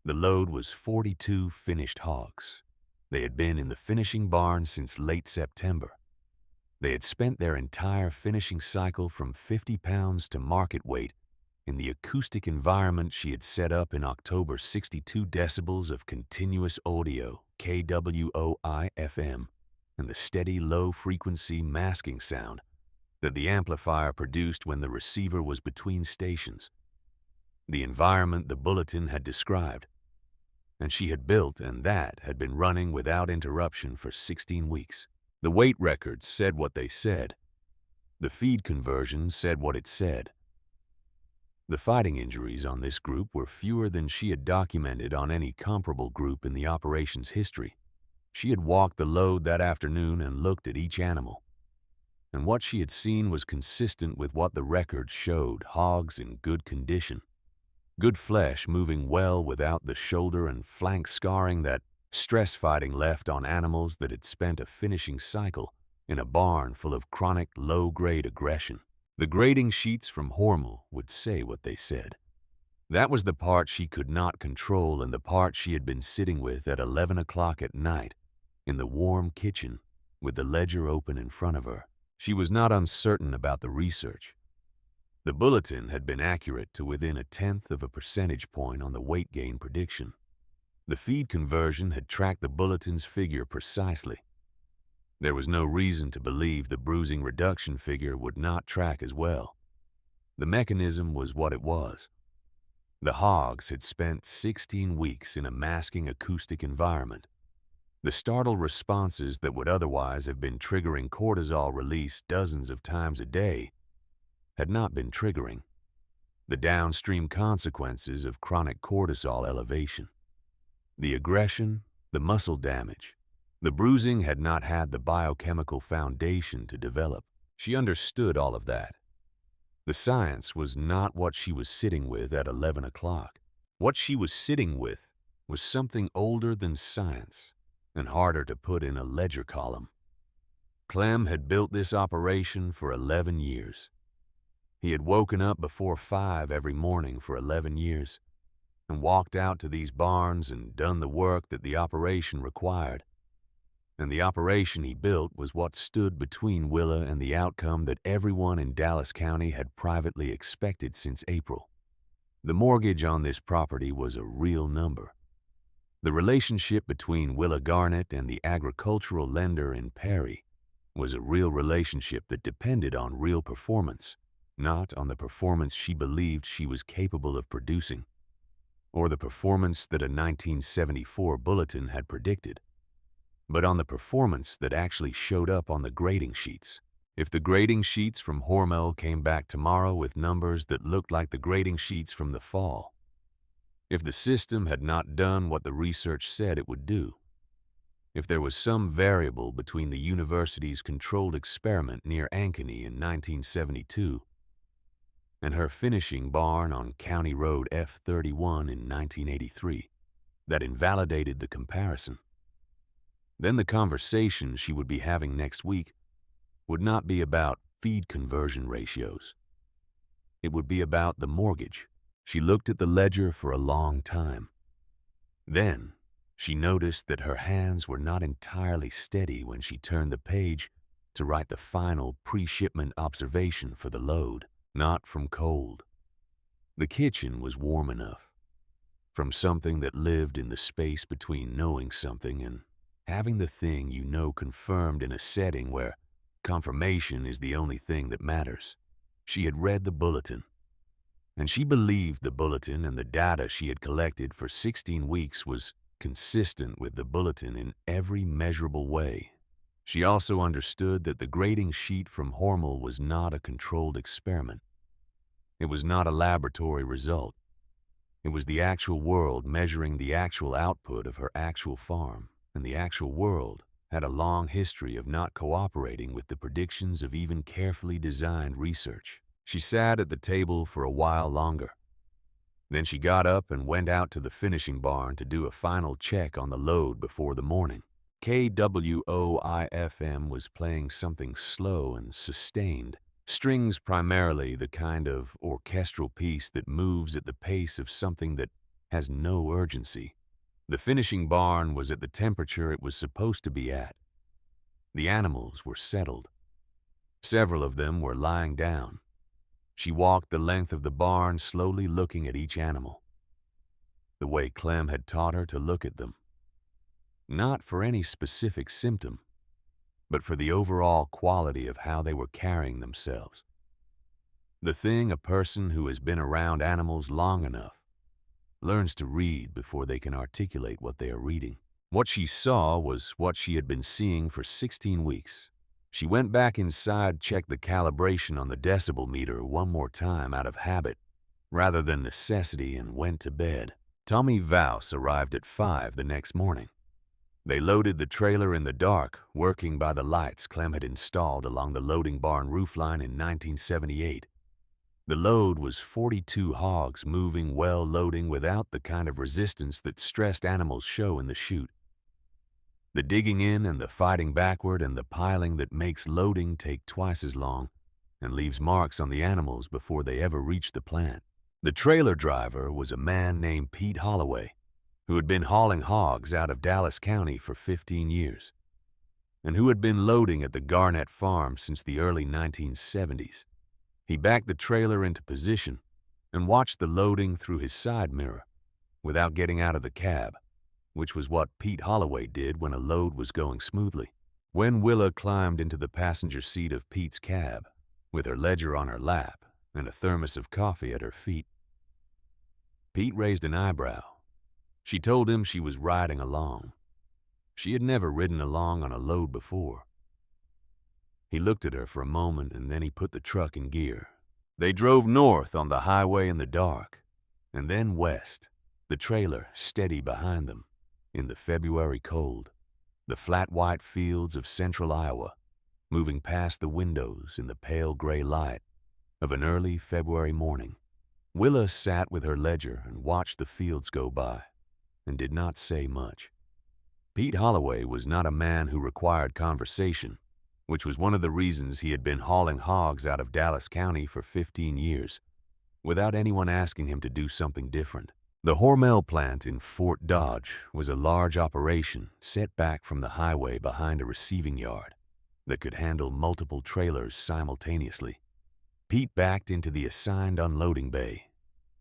The load was 42 finished hogs. They had been in the finishing barn since late September. They had spent their entire finishing cycle from 50 pounds to market weight in the acoustic environment she had set up in October. 62 decibels of continuous audio, KWOI-FM, and the steady low-frequency masking sound that the amplifier produced when the receiver was between stations. The environment the bulletin had described, and she had built, and that had been running without interruption for 16 weeks. The weight records said what they said. The feed conversion said what it said. The fighting injuries on this group were fewer than she had documented on any comparable group in the operation's history. She had walked the load that afternoon and looked at each animal, and what she had seen was consistent with what the records showed: hogs in good condition, good flesh moving well without the shoulder and flank scarring that stress fighting left on animals that had spent a finishing cycle in a barn full of chronic low-grade aggression. The grading sheets from Hormel would say what they said. That was the part she could not control, and the part she had been sitting with at 11 o'clock at night in the warm kitchen with the ledger open in front of her. She was not uncertain about the research. The bulletin had been accurate to within 1/10 of a percentage point on the weight gain prediction. The feed conversion had tracked the bulletin's figure precisely. There was no reason to believe the bruising reduction figure would not track as well. The mechanism was what it was. The hogs had spent 16 weeks in a masking acoustic environment. The startled responses that would otherwise have been triggering cortisol release dozens of times a day had not been triggering the downstream consequences of chronic cortisol elevation. The aggression, the muscle damage, the bruising had not had the biochemical foundation to develop. She understood all of that. The science was not what she was sitting with at 11 o'clock. What she was sitting with was something older than science and harder to put in a ledger column. Clem had built this operation for 11 years. He had woken up before 5 every morning for 11 years and walked out to these barns and done the work that the operation required. And the operation he built was what stood between Willa and the outcome that everyone in Dallas County had privately expected since April. The mortgage on this property was a real number. The relationship between Willa Garnett and the agricultural lender in Perry was a real relationship that depended on real performance, not on the performance she believed she was capable of producing, or the performance that a 1974 bulletin had predicted, but on the performance that actually showed up on the grading sheets. If the grading sheets from Hormel came back tomorrow with numbers that looked like the grading sheets from the fall, if the system had not done what the research said it would do, if there was some variable between the university's controlled experiment near Ankeny in 1972 and her finishing barn on County Road F31 in 1983 that invalidated the comparison, then the conversation she would be having next week would not be about feed conversion ratios. It would be about the mortgage. She looked at the ledger for a long time. Then, she noticed that her hands were not entirely steady when she turned the page to write the final pre-shipment observation for the load, not from cold. The kitchen was warm enough, from something that lived in the space between knowing something and having the thing you know confirmed in a setting where confirmation is the only thing that matters. She had read the bulletin, and she believed the bulletin and the data she had collected for 16 weeks was consistent with the bulletin in every measurable way. She also understood that the grading sheet from Hormel was not a controlled experiment. It was not a laboratory result. It was the actual world measuring the actual output of her actual farm, and the actual world had a long history of not cooperating with the predictions of even carefully designed research. She sat at the table for a while longer. Then she got up and went out to the finishing barn to do a final check on the load before the morning. KWOIFM was playing something slow and sustained, strings primarily, the kind of orchestral piece that moves at the pace of something that has no urgency. The finishing barn was at the temperature it was supposed to be at. The animals were settled. Several of them were lying down. She walked the length of the barn, slowly looking at each animal, the way Clem had taught her to look at them. Not for any specific symptom, but for the overall quality of how they were carrying themselves. The thing a person who has been around animals long enough learns to read before they can articulate what they are reading. What she saw was what she had been seeing for 16 weeks. She went back inside, checked the calibration on the decibel meter one more time out of habit, rather than necessity, and went to bed. Tommy Vouse arrived at 5 the next morning. They loaded the trailer in the dark, working by the lights Clem had installed along the loading barn roofline in 1978. The load was 42 hogs moving well, loading without the kind of resistance that stressed animals show in the chute. The digging in and the fighting backward and the piling that makes loading take twice as long and leaves marks on the animals before they ever reach the plant. The trailer driver was a man named Pete Holloway, who had been hauling hogs out of Dallas County for 15 years, and who had been loading at the Garnett farm since the early 1970s. He backed the trailer into position and watched the loading through his side mirror without getting out of the cab, which was what Pete Holloway did when a load was going smoothly. When Willa climbed into the passenger seat of Pete's cab, with her ledger on her lap and a thermos of coffee at her feet, Pete raised an eyebrow. She told him she was riding along. She had never ridden along on a load before. He looked at her for a moment, and then he put the truck in gear. They drove north on the highway in the dark, and then west, the trailer steady behind them. In the February cold, the flat white fields of central Iowa, moving past the windows in the pale gray light of an early February morning. Willa sat with her ledger and watched the fields go by and did not say much. Pete Holloway was not a man who required conversation, which was one of the reasons he had been hauling hogs out of Dallas County for 15 years, without anyone asking him to do something different. The Hormel plant in Fort Dodge was a large operation set back from the highway behind a receiving yard that could handle multiple trailers simultaneously. Pete backed into the assigned unloading bay.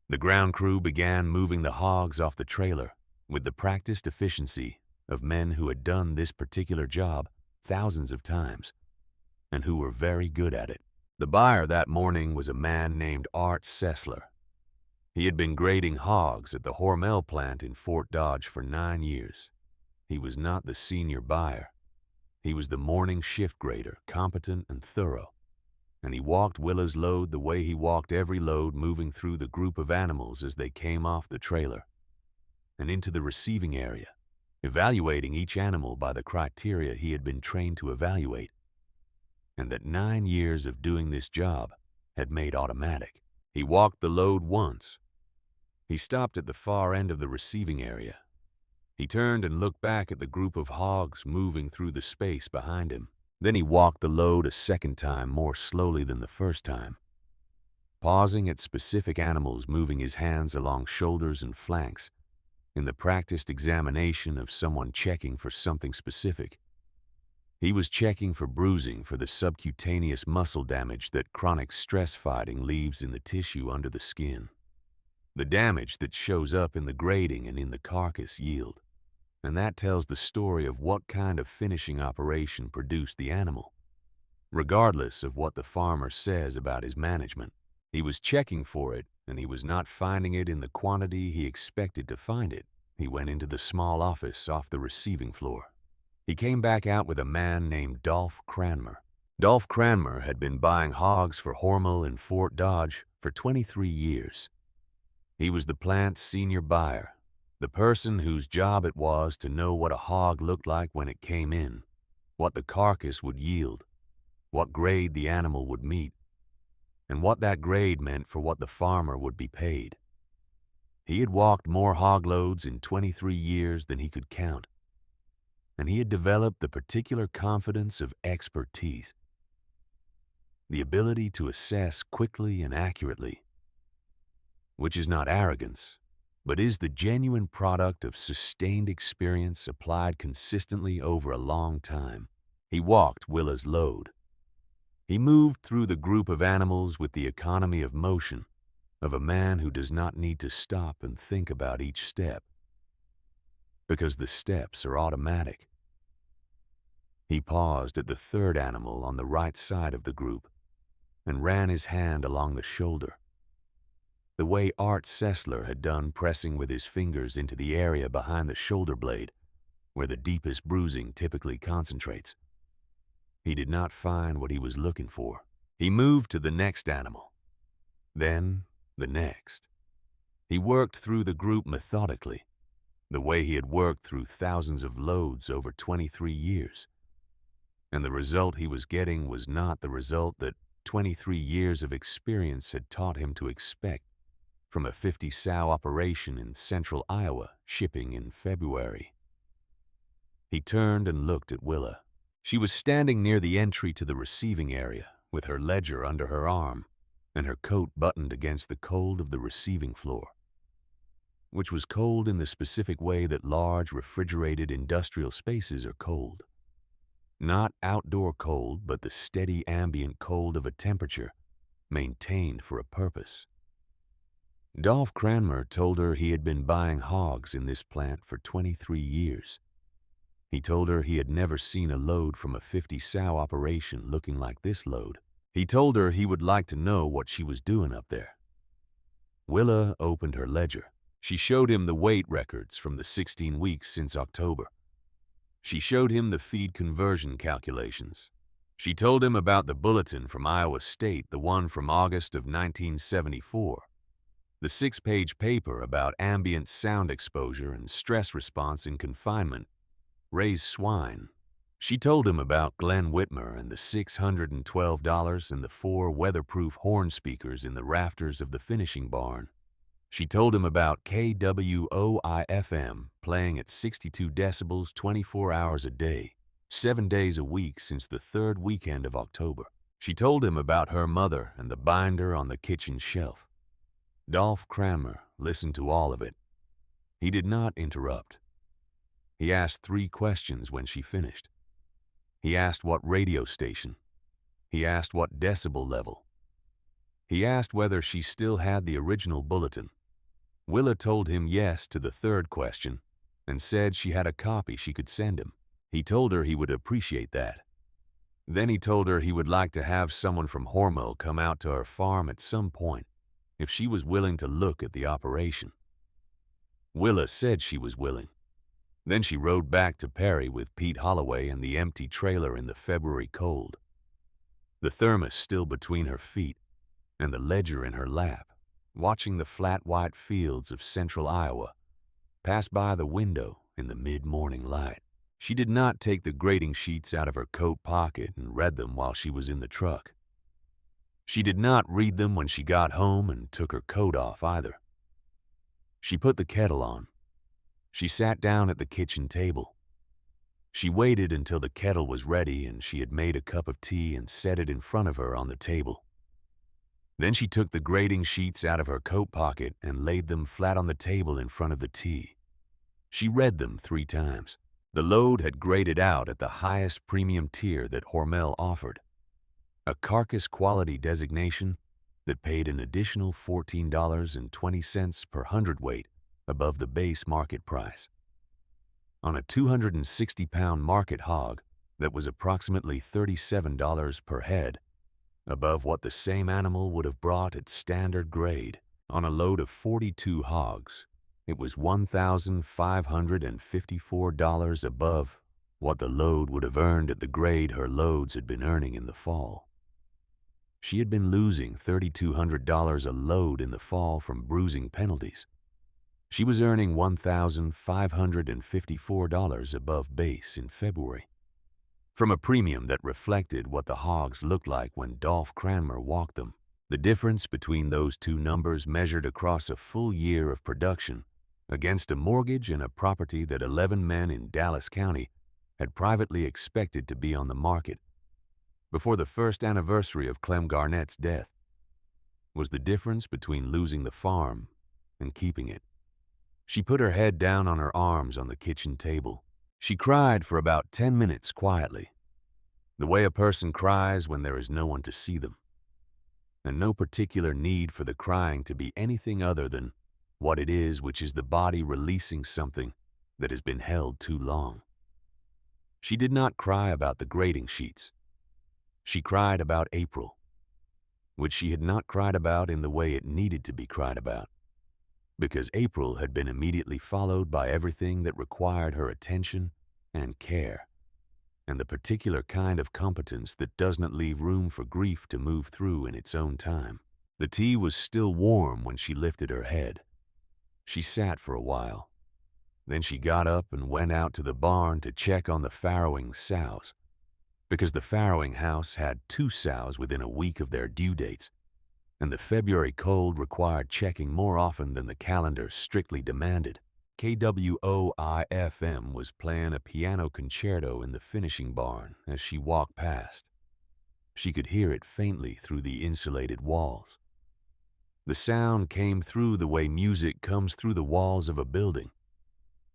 The ground crew began moving the hogs off the trailer with the practiced efficiency of men who had done this particular job thousands of times. and who were very good at it. The buyer that morning was a man named Art Sessler. He had been grading hogs at the Hormel plant in Fort Dodge for 9 years. He was not the senior buyer. He was the morning shift grader, competent and thorough. And he walked Willa's load the way he walked every load moving through the group of animals as they came off the trailer and into the receiving area, evaluating each animal by the criteria he had been trained to evaluate, and that 9 years of doing this job had made automatic. He walked the load once. He stopped at the far end of the receiving area. He turned and looked back at the group of hogs moving through the space behind him. Then he walked the load a second time more slowly than the first time, pausing at specific animals, moving his hands along shoulders and flanks in the practiced examination of someone checking for something specific. He was checking for bruising, for the subcutaneous muscle damage that chronic stress fighting leaves in the tissue under the skin, the damage that shows up in the grading and in the carcass yield. And that tells the story of what kind of finishing operation produced the animal, regardless of what the farmer says about his management. He was checking for it, and he was not finding it in the quantity he expected to find it. He went into the small office off the receiving floor. He came back out with a man named Dolph Cranmer. Dolph Cranmer had been buying hogs for Hormel in Fort Dodge for 23 years. He was the plant's senior buyer, the person whose job it was to know what a hog looked like when it came in, what the carcass would yield, what grade the animal would meet, and what that grade meant for what the farmer would be paid. He had walked more hog loads in 23 years than he could count, and he had developed the particular confidence of expertise, the ability to assess quickly and accurately, which is not arrogance, but is the genuine product of sustained experience applied consistently over a long time. He walked Willa's load. He moved through the group of animals with the economy of motion of a man who does not need to stop and think about each step, because the steps are automatic. He paused at the third animal on the right side of the group and ran his hand along the shoulder, the way Art Sessler had done, pressing with his fingers into the area behind the shoulder blade, where the deepest bruising typically concentrates. He did not find what he was looking for. He moved to the next animal, then the next. He worked through the group methodically, the way he had worked through thousands of loads over 23 years. And the result he was getting was not the result that 23 years of experience had taught him to expect from a 50-sow operation in central Iowa shipping in February. He turned and looked at Willa. She was standing near the entry to the receiving area with her ledger under her arm and her coat buttoned against the cold of the receiving floor, which was cold in the specific way that large refrigerated industrial spaces are cold. Not outdoor cold, but the steady ambient cold of a temperature maintained for a purpose. Dolph Cranmer told her he had been buying hogs in this plant for 23 years. He told her he had never seen a load from a 50-sow operation looking like this load. He told her he would like to know what she was doing up there. Willa opened her ledger. She showed him the weight records from the 16 weeks since October. She showed him the feed conversion calculations. She told him about the bulletin from Iowa State, the one from August of 1974. The 6-page paper about ambient sound exposure and stress response in confinement, raised swine. She told him about Glenn Whitmer and the $612 and the 4 weatherproof horn speakers in the rafters of the finishing barn. She told him about KWOI-FM playing at 62 decibels 24 hours a day, 7 days a week since the 3rd weekend of October. She told him about her mother and the binder on the kitchen shelf. Dolph Cranmer listened to all of it. He did not interrupt. He asked 3 questions when she finished. He asked what radio station. He asked what decibel level. He asked whether she still had the original bulletin. Willa told him yes to the 3rd question and said she had a copy she could send him. He told her he would appreciate that. Then he told her he would like to have someone from Hormel come out to her farm at some point if she was willing to look at the operation. Willa said she was willing. Then she rode back to Perry with Pete Holloway and the empty trailer in the February cold, the thermos still between her feet and the ledger in her lap, watching the flat white fields of central Iowa pass by the window in the mid-morning light. She did not take the grading sheets out of her coat pocket and read them while she was in the truck. She did not read them when she got home and took her coat off either. She put the kettle on. She sat down at the kitchen table. She waited until the kettle was ready and she had made a cup of tea and set it in front of her on the table. Then she took the grading sheets out of her coat pocket and laid them flat on the table in front of the tea. She read them 3 times. The load had graded out at the highest premium tier that Hormel offered, a carcass quality designation that paid an additional $14.20 per hundredweight above the base market price. On a 260-pound market hog that was approximately $37 per head, above what the same animal would have brought at standard grade. On a load of 42 hogs, it was $1,554 above what the load would have earned at the grade her loads had been earning in the fall. She had been losing $3,200 a load in the fall from bruising penalties. She was earning $1,554 above base in February, from a premium that reflected what the hogs looked like when Dolph Cranmer walked them. The difference between those 2 numbers measured across a full year of production against a mortgage and a property that 11 men in Dallas County had privately expected to be on the market before the first anniversary of Clem Garnett's death was the difference between losing the farm and keeping it. She put her head down on her arms on the kitchen table. She cried for about 10 minutes quietly, the way a person cries when there is no one to see them, and no particular need for the crying to be anything other than what it is, which is the body releasing something that has been held too long. She did not cry about the grading sheets. She cried about April, which she had not cried about in the way it needed to be cried about, because April had been immediately followed by everything that required her attention and care, and the particular kind of competence that does not leave room for grief to move through in its own time. The tea was still warm when she lifted her head. She sat for a while. Then she got up and went out to the barn to check on the farrowing sows, because the farrowing house had 2 sows within a week of their due dates, and the February cold required checking more often than the calendar strictly demanded. KWOI-FM was playing a piano concerto in the finishing barn as she walked past. She could hear it faintly through the insulated walls. The sound came through the way music comes through the walls of a building,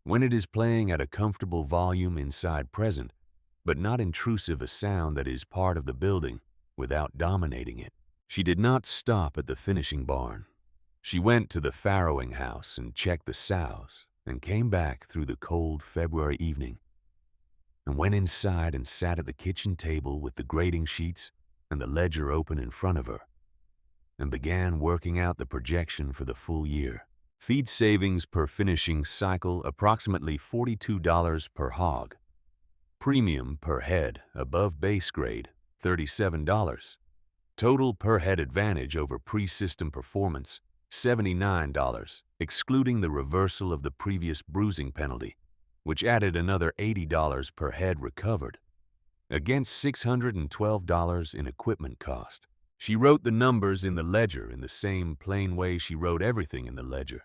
when it is playing at a comfortable volume inside present, but not intrusive a sound that is part of the building without dominating it. She did not stop at the finishing barn. She went to the farrowing house and checked the sows and came back through the cold February evening and went inside and sat at the kitchen table with the grading sheets and the ledger open in front of her and began working out the projection for the full year. Feed savings per finishing cycle approximately $42 per hog. Premium per head above base grade $37. Total per head advantage over pre-system performance $79, excluding the reversal of the previous bruising penalty, which added another $80 per head recovered, against $612 in equipment cost. She wrote the numbers in the ledger in the same plain way she wrote everything in the ledger,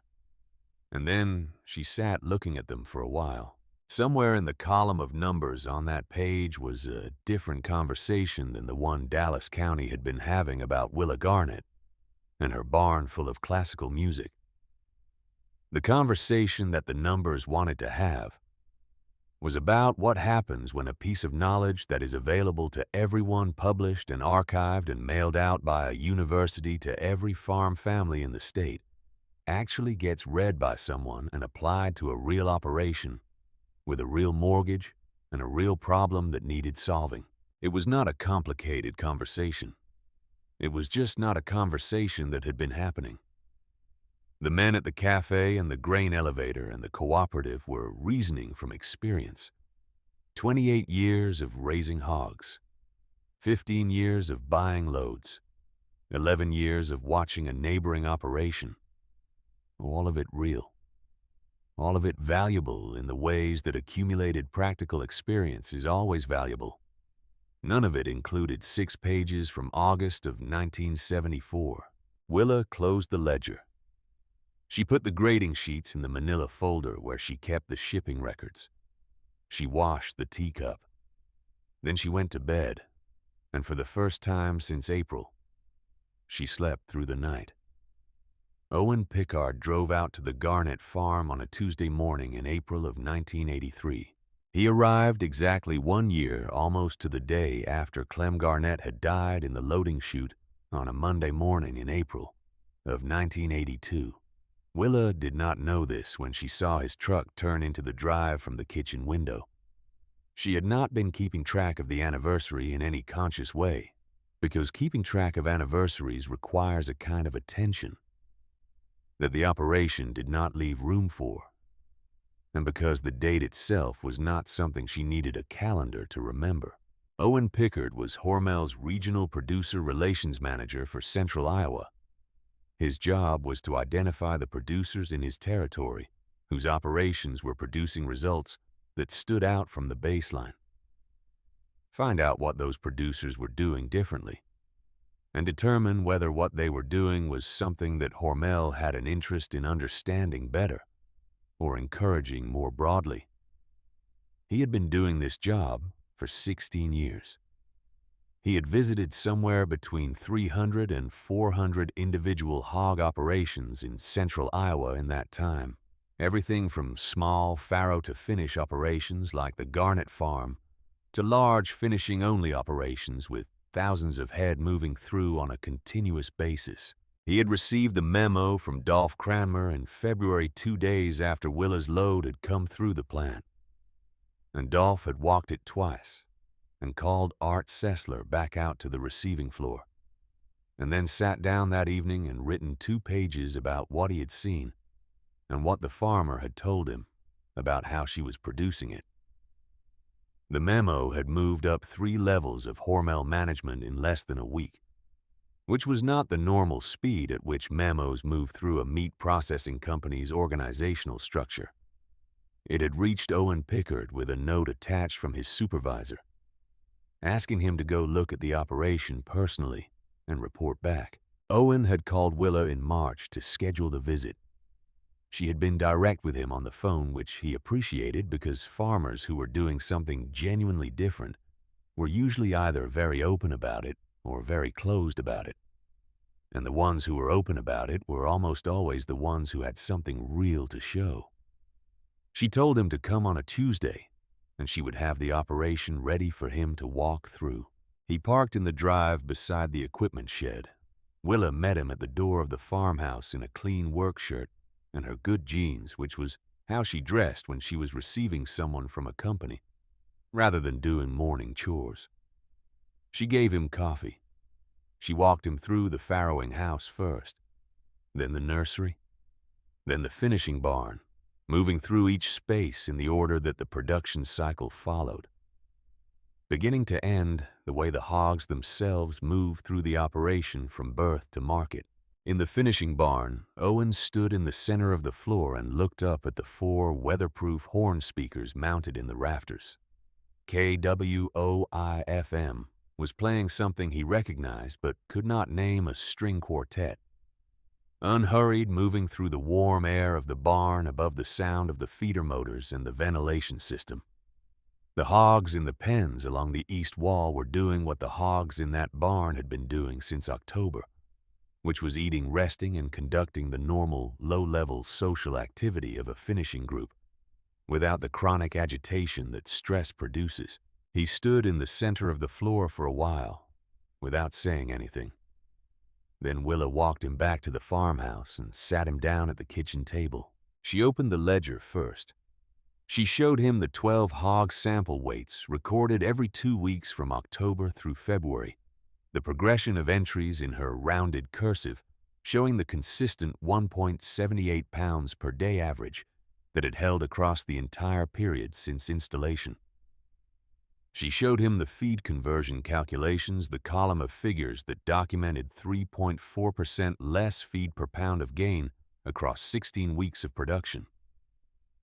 and then she sat looking at them for a while. Somewhere in the column of numbers on that page was a different conversation than the one Dallas County had been having about Willa Garnett and her barn full of classical music. The conversation that the numbers wanted to have was about what happens when a piece of knowledge that is available to everyone, published and archived and mailed out by a university to every farm family in the state, actually gets read by someone and applied to a real operation with a real mortgage and a real problem that needed solving. It was not a complicated conversation. It was just not a conversation that had been happening. The men at the cafe and the grain elevator and the cooperative were reasoning from experience. 28 years of raising hogs, 15 years of buying loads, 11 years of watching a neighboring operation. All of it real. All of it valuable in the ways that accumulated practical experience is always valuable. None of it included 6 pages from August of 1974. Willa closed the ledger. She put the grading sheets in the manila folder where she kept the shipping records. She washed the teacup. Then she went to bed, and for the first time since April, she slept through the night. Owen Pickard drove out to the Garnett farm on a Tuesday morning in April of 1983. He arrived exactly 1 year, almost to the day after Clem Garnett had died in the loading chute on a Monday morning in April of 1982. Willa did not know this when she saw his truck turn into the drive from the kitchen window. She had not been keeping track of the anniversary in any conscious way, because keeping track of anniversaries requires a kind of attention that the operation did not leave room for, and because the date itself was not something she needed a calendar to remember. Owen Pickard was Hormel's regional producer relations manager for Central Iowa. His job was to identify the producers in his territory whose operations were producing results that stood out from the baseline. Find out what those producers were doing differently, and determine whether what they were doing was something that Hormel had an interest in understanding better or encouraging more broadly. He had been doing this job for 16 years. He had visited somewhere between 300 and 400 individual hog operations in central Iowa in that time. Everything from small farrow-to-finish operations like the Garnett farm to large finishing-only operations with thousands of head moving through on a continuous basis. He had received the memo from Dolph Cranmer in February 2 days after Willa's load had come through the plant. And Dolph had walked it twice and called Art Sessler back out to the receiving floor, and then sat down that evening and written 2 pages about what he had seen and what the farmer had told him about how she was producing it. The memo had moved up 3 levels of Hormel management in less than a week, which was not the normal speed at which memos move through a meat processing company's organizational structure. It had reached Owen Pickard with a note attached from his supervisor, asking him to go look at the operation personally and report back. Owen had called Willa in March to schedule the visit. She had been direct with him on the phone, which he appreciated because farmers who were doing something genuinely different were usually either very open about it or very closed about it. And the ones who were open about it were almost always the ones who had something real to show. She told him to come on a Tuesday, and she would have the operation ready for him to walk through. He parked in the drive beside the equipment shed. Willa met him at the door of the farmhouse in a clean work shirt and her good jeans, which was how she dressed when she was receiving someone from a company, rather than doing morning chores. She gave him coffee. She walked him through the farrowing house first, then the nursery, then the finishing barn, moving through each space in the order that the production cycle followed. Beginning to end, the way the hogs themselves moved through the operation from birth to market. In the finishing barn, Owen stood in the center of the floor and looked up at the 4 weatherproof horn speakers mounted in the rafters. KWOI-FM was playing something he recognized but could not name a string quartet. Unhurried, moving through the warm air of the barn above the sound of the feeder motors and the ventilation system. The hogs in the pens along the east wall were doing what the hogs in that barn had been doing since October, which was eating, resting, and conducting the normal, low-level social activity of a finishing group, without the chronic agitation that stress produces. He stood in the center of the floor for a while, without saying anything. Then Willa walked him back to the farmhouse and sat him down at the kitchen table. She opened the ledger first. She showed him the 12 hog sample weights recorded every 2 weeks from October through February, the progression of entries in her rounded cursive showing the consistent 1.78 pounds per day average that had held across the entire period since installation. She showed him the feed conversion calculations, the column of figures that documented 3.4% less feed per pound of gain across 16 weeks of production.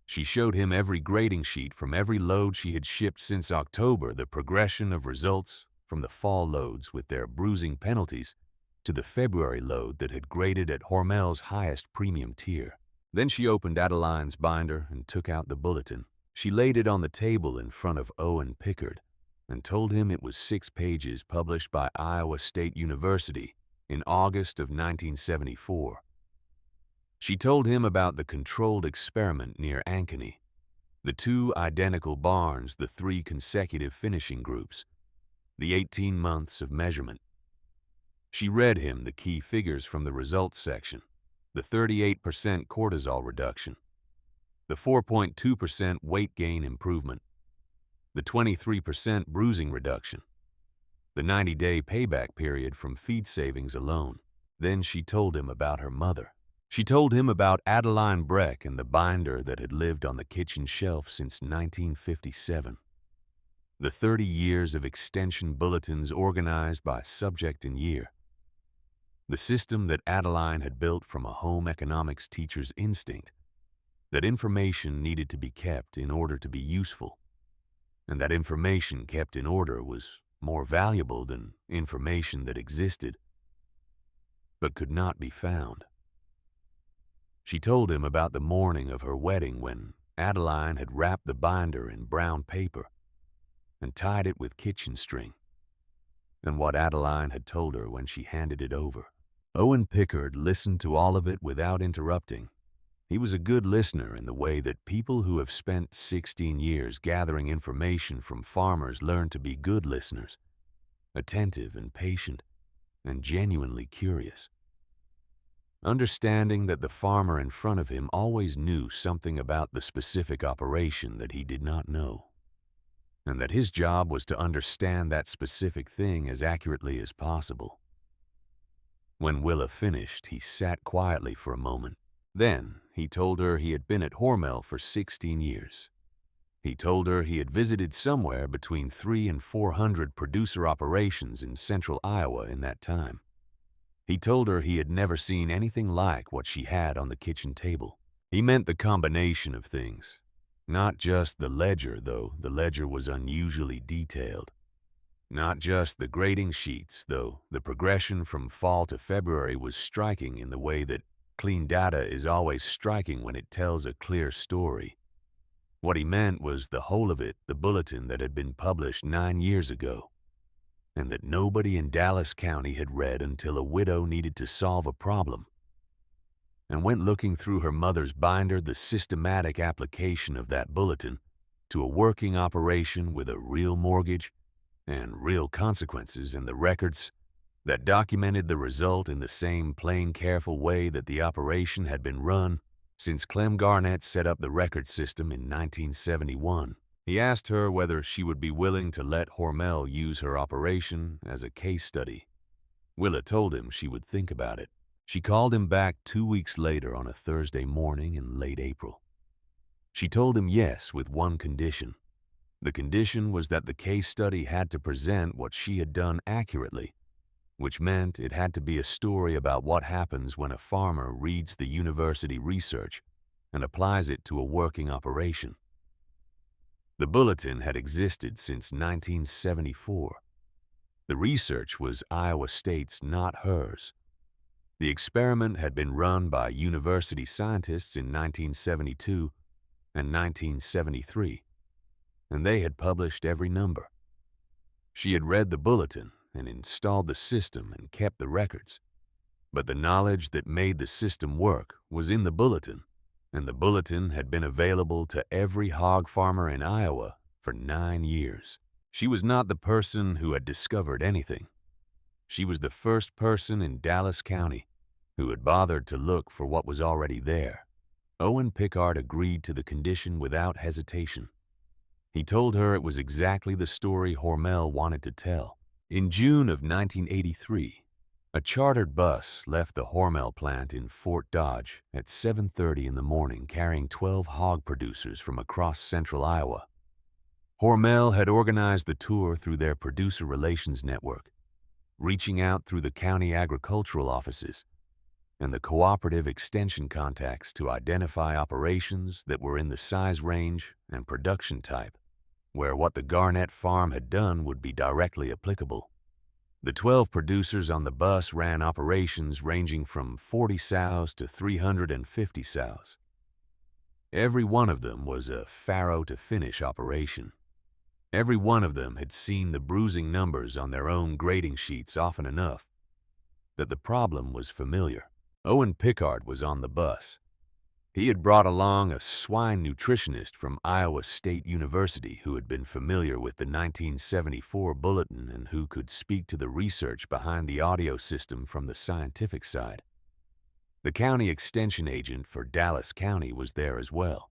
She showed him every grading sheet from every load she had shipped since October, the progression of results from the fall loads with their bruising penalties to the February load that had graded at Hormel's highest premium tier. Then she opened Adeline's binder and took out the bulletin. She laid it on the table in front of Owen Pickard and told him it was 6 pages published by Iowa State University in August of 1974. She told him about the controlled experiment near Ankeny, the 2 identical barns, the 3 consecutive finishing groups, the 18 months of measurement. She read him the key figures from the results section, the 38% cortisol reduction, the 4.2% weight gain improvement, the 23% bruising reduction, the 90-day payback period from feed savings alone. Then she told him about her mother. She told him about Adeline Breck and the binder that had lived on the kitchen shelf since 1957. The 30 years of extension bulletins organized by subject and year. The system that Adeline had built from a home economics teacher's instinct that information needed to be kept in order to be useful, and that information kept in order was more valuable than information that existed but could not be found. She told him about the morning of her wedding when Adeline had wrapped the binder in brown paper and tied it with kitchen string, and what Adeline had told her when she handed it over. Owen Pickard listened to all of it without interrupting. He was a good listener in the way that people who have spent 16 years gathering information from farmers learn to be good listeners, attentive and patient, and genuinely curious. Understanding that the farmer in front of him always knew something about the specific operation that he did not know, and that his job was to understand that specific thing as accurately as possible. When Willa finished, he sat quietly for a moment. Then he told her he had been at Hormel for 16 years. He told her he had visited somewhere between 300 and 400 producer operations in central Iowa in that time. He told her he had never seen anything like what she had on the kitchen table. He meant the combination of things. Not just the ledger, though the ledger was unusually detailed. Not just the grading sheets, though the progression from fall to February was striking in the way that clean data is always striking when it tells a clear story. What he meant was the whole of it, the bulletin that had been published 9 years ago, and that nobody in Dallas County had read until a widow needed to solve a problem and went looking through her mother's binder, the systematic application of that bulletin to a working operation with a real mortgage and real consequences in the records that documented the result in the same plain, careful way that the operation had been run since Clem Garnett set up the record system in 1971. He asked her whether she would be willing to let Hormel use her operation as a case study. Willa told him she would think about it. She called him back 2 weeks later on a Thursday morning in late April. She told him yes with one condition. The condition was that the case study had to present what she had done accurately, which meant it had to be a story about what happens when a farmer reads the university research and applies it to a working operation. The bulletin had existed since 1974. The research was Iowa State's, not hers. The experiment had been run by university scientists in 1972 and 1973, and they had published every number. She had read the bulletin and installed the system and kept the records, but the knowledge that made the system work was in the bulletin, and the bulletin had been available to every hog farmer in Iowa for 9 years. She was not the person who had discovered anything. She was the first person in Dallas County who had bothered to look for what was already there. Owen Pickard agreed to the condition without hesitation. He told her it was exactly the story Hormel wanted to tell. In June of 1983, a chartered bus left the Hormel plant in Fort Dodge at 7:30 in the morning carrying 12 hog producers from across central Iowa. Hormel had organized the tour through their producer relations network, reaching out through the county agricultural offices and the cooperative extension contacts to identify operations that were in the size range and production type where what the Garnett farm had done would be directly applicable. The 12 producers on the bus ran operations ranging from 40 sows to 350 sows. Every one of them was a farrow-to-finish operation. Every one of them had seen the bruising numbers on their own grading sheets often enough that the problem was familiar. Owen Pickard was on the bus. He had brought along a swine nutritionist from Iowa State University who had been familiar with the 1974 bulletin and who could speak to the research behind the audio system from the scientific side. The county extension agent for Dallas County was there as well,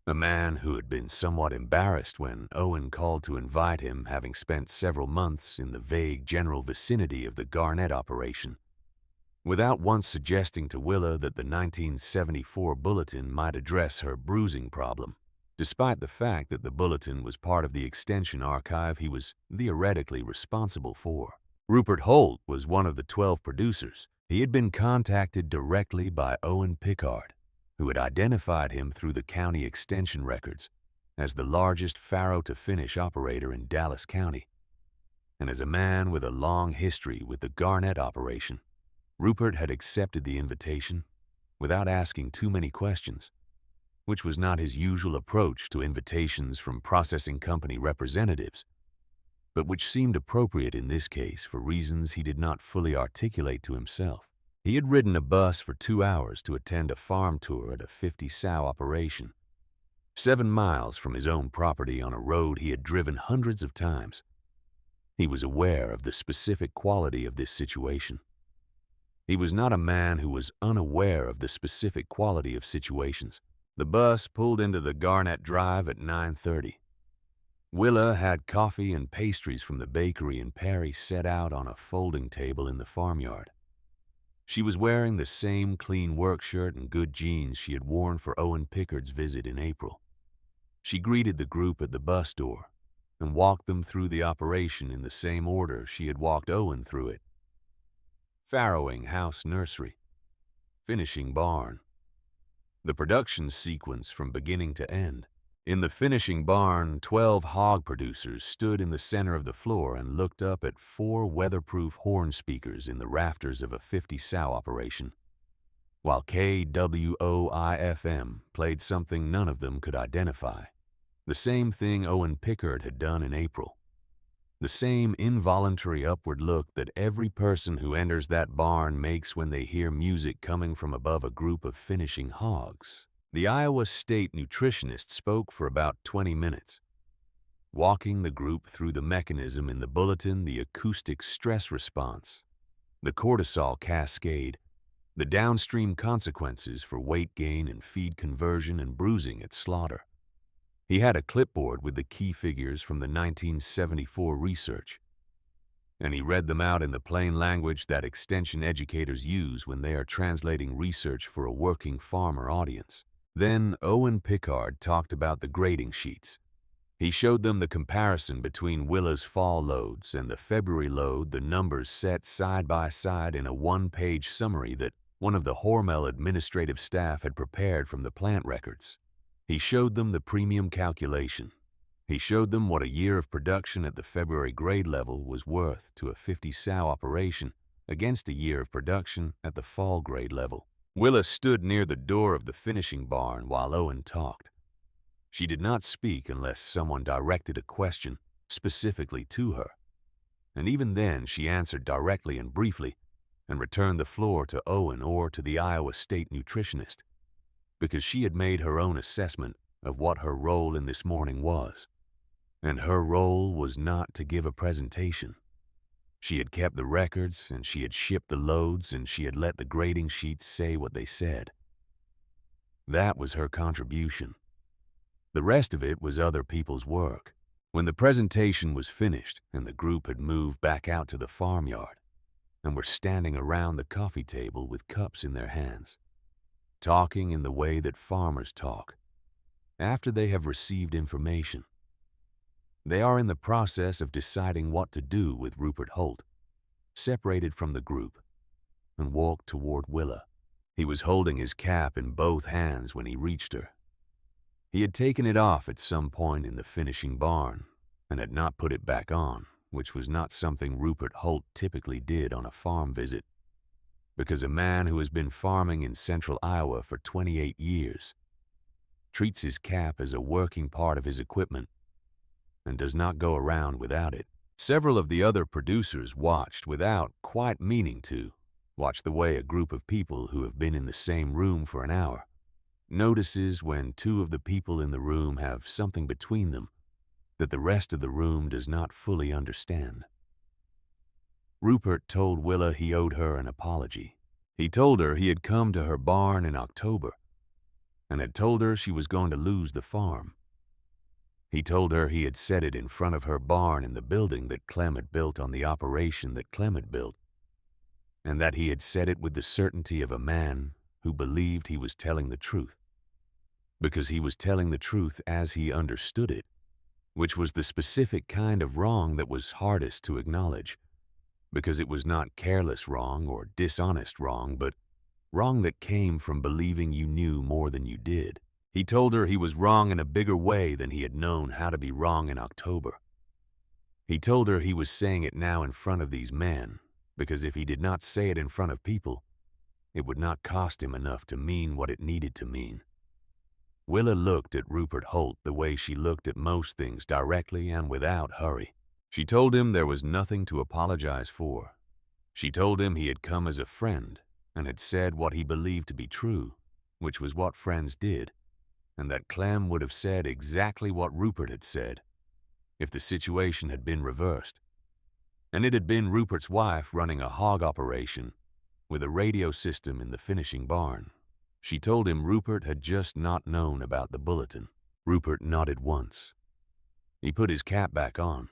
a man who had been somewhat embarrassed when Owen called to invite him, having spent several months in the vague general vicinity of the Garnett operation, without once suggesting to Willa that the 1974 bulletin might address her bruising problem, despite the fact that the bulletin was part of the extension archive he was theoretically responsible for. Rupert Holt was one of the 12 producers. He had been contacted directly by Owen Pickard, who had identified him through the county extension records as the largest farrow-to-finish operator in Dallas County, and as a man with a long history with the Garnett operation. Rupert had accepted the invitation without asking too many questions, which was not his usual approach to invitations from processing company representatives, but which seemed appropriate in this case for reasons he did not fully articulate to himself. He had ridden a bus for 2 hours to attend a farm tour at a 50-sow operation, 7 miles from his own property on a road he had driven hundreds of times. He was aware of the specific quality of this situation. He was not a man who was unaware of the specific quality of situations. The bus pulled into the Garnett Drive at 9:30. Willa had coffee and pastries from the bakery in Perry set out on a folding table in the farmyard. She was wearing the same clean work shirt and good jeans she had worn for Owen Pickard's visit in April. She greeted the group at the bus door and walked them through the operation in the same order she had walked Owen through it. Farrowing house nursery, finishing barn. The production sequence from beginning to end. In the finishing barn, 12 hog producers stood in the center of the floor and looked up at 4 weatherproof horn speakers in the rafters of a 50-sow operation, while KWOIFM played something none of them could identify. The same thing Owen Pickard had done in April. The same involuntary upward look that every person who enters that barn makes when they hear music coming from above a group of finishing hogs. The Iowa State nutritionist spoke for about 20 minutes, walking the group through the mechanism in the bulletin, the acoustic stress response, the cortisol cascade, the downstream consequences for weight gain and feed conversion and bruising at slaughter. He had a clipboard with the key figures from the 1974 research, and he read them out in the plain language that extension educators use when they are translating research for a working farmer audience. Then Owen Pickard talked about the grading sheets. He showed them the comparison between Willa's fall loads and the February load, the numbers set side by side in a 1-page summary that one of the Hormel administrative staff had prepared from the plant records. He showed them the premium calculation. He showed them what a year of production at the February grade level was worth to a 50-sow operation against a year of production at the fall grade level. Willa stood near the door of the finishing barn while Owen talked. She did not speak unless someone directed a question specifically to her, and even then she answered directly and briefly and returned the floor to Owen or to the Iowa State nutritionist, because she had made her own assessment of what her role in this morning was. And her role was not to give a presentation. She had kept the records, and she had shipped the loads, and she had let the grading sheets say what they said. That was her contribution. The rest of it was other people's work. When the presentation was finished and the group had moved back out to the farmyard and were standing around the coffee table with cups in their hands, talking in the way that farmers talk, after they have received information, they are in the process of deciding what to do with Rupert Holt, separated from the group, and walked toward Willa. He was holding his cap in both hands when he reached her. He had taken it off at some point in the finishing barn and had not put it back on, which was not something Rupert Holt typically did on a farm visit, because a man who has been farming in central Iowa for 28 years treats his cap as a working part of his equipment and does not go around without it. Several of the other producers watched without quite meaning to, watch the way a group of people who have been in the same room for an hour notices when two of the people in the room have something between them that the rest of the room does not fully understand. Rupert told Willa he owed her an apology. He told her he had come to her barn in October and had told her she was going to lose the farm. He told her he had said it in front of her barn in the building that Clem had built on the operation that Clem had built, and that he had said it with the certainty of a man who believed he was telling the truth, because he was telling the truth as he understood it, which was the specific kind of wrong that was hardest to acknowledge, because it was not careless wrong or dishonest wrong, but wrong that came from believing you knew more than you did. He told her he was wrong in a bigger way than he had known how to be wrong in October. He told her he was saying it now in front of these men, because if he did not say it in front of people, it would not cost him enough to mean what it needed to mean. Willa looked at Rupert Holt the way she looked at most things, directly and without hurry. She told him there was nothing to apologize for. She told him he had come as a friend and had said what he believed to be true, which was what friends did, and that Clem would have said exactly what Rupert had said if the situation had been reversed. And it had been Rupert's wife running a hog operation with a radio system in the finishing barn. She told him Rupert had just not known about the bulletin. Rupert nodded once. He put his cap back on.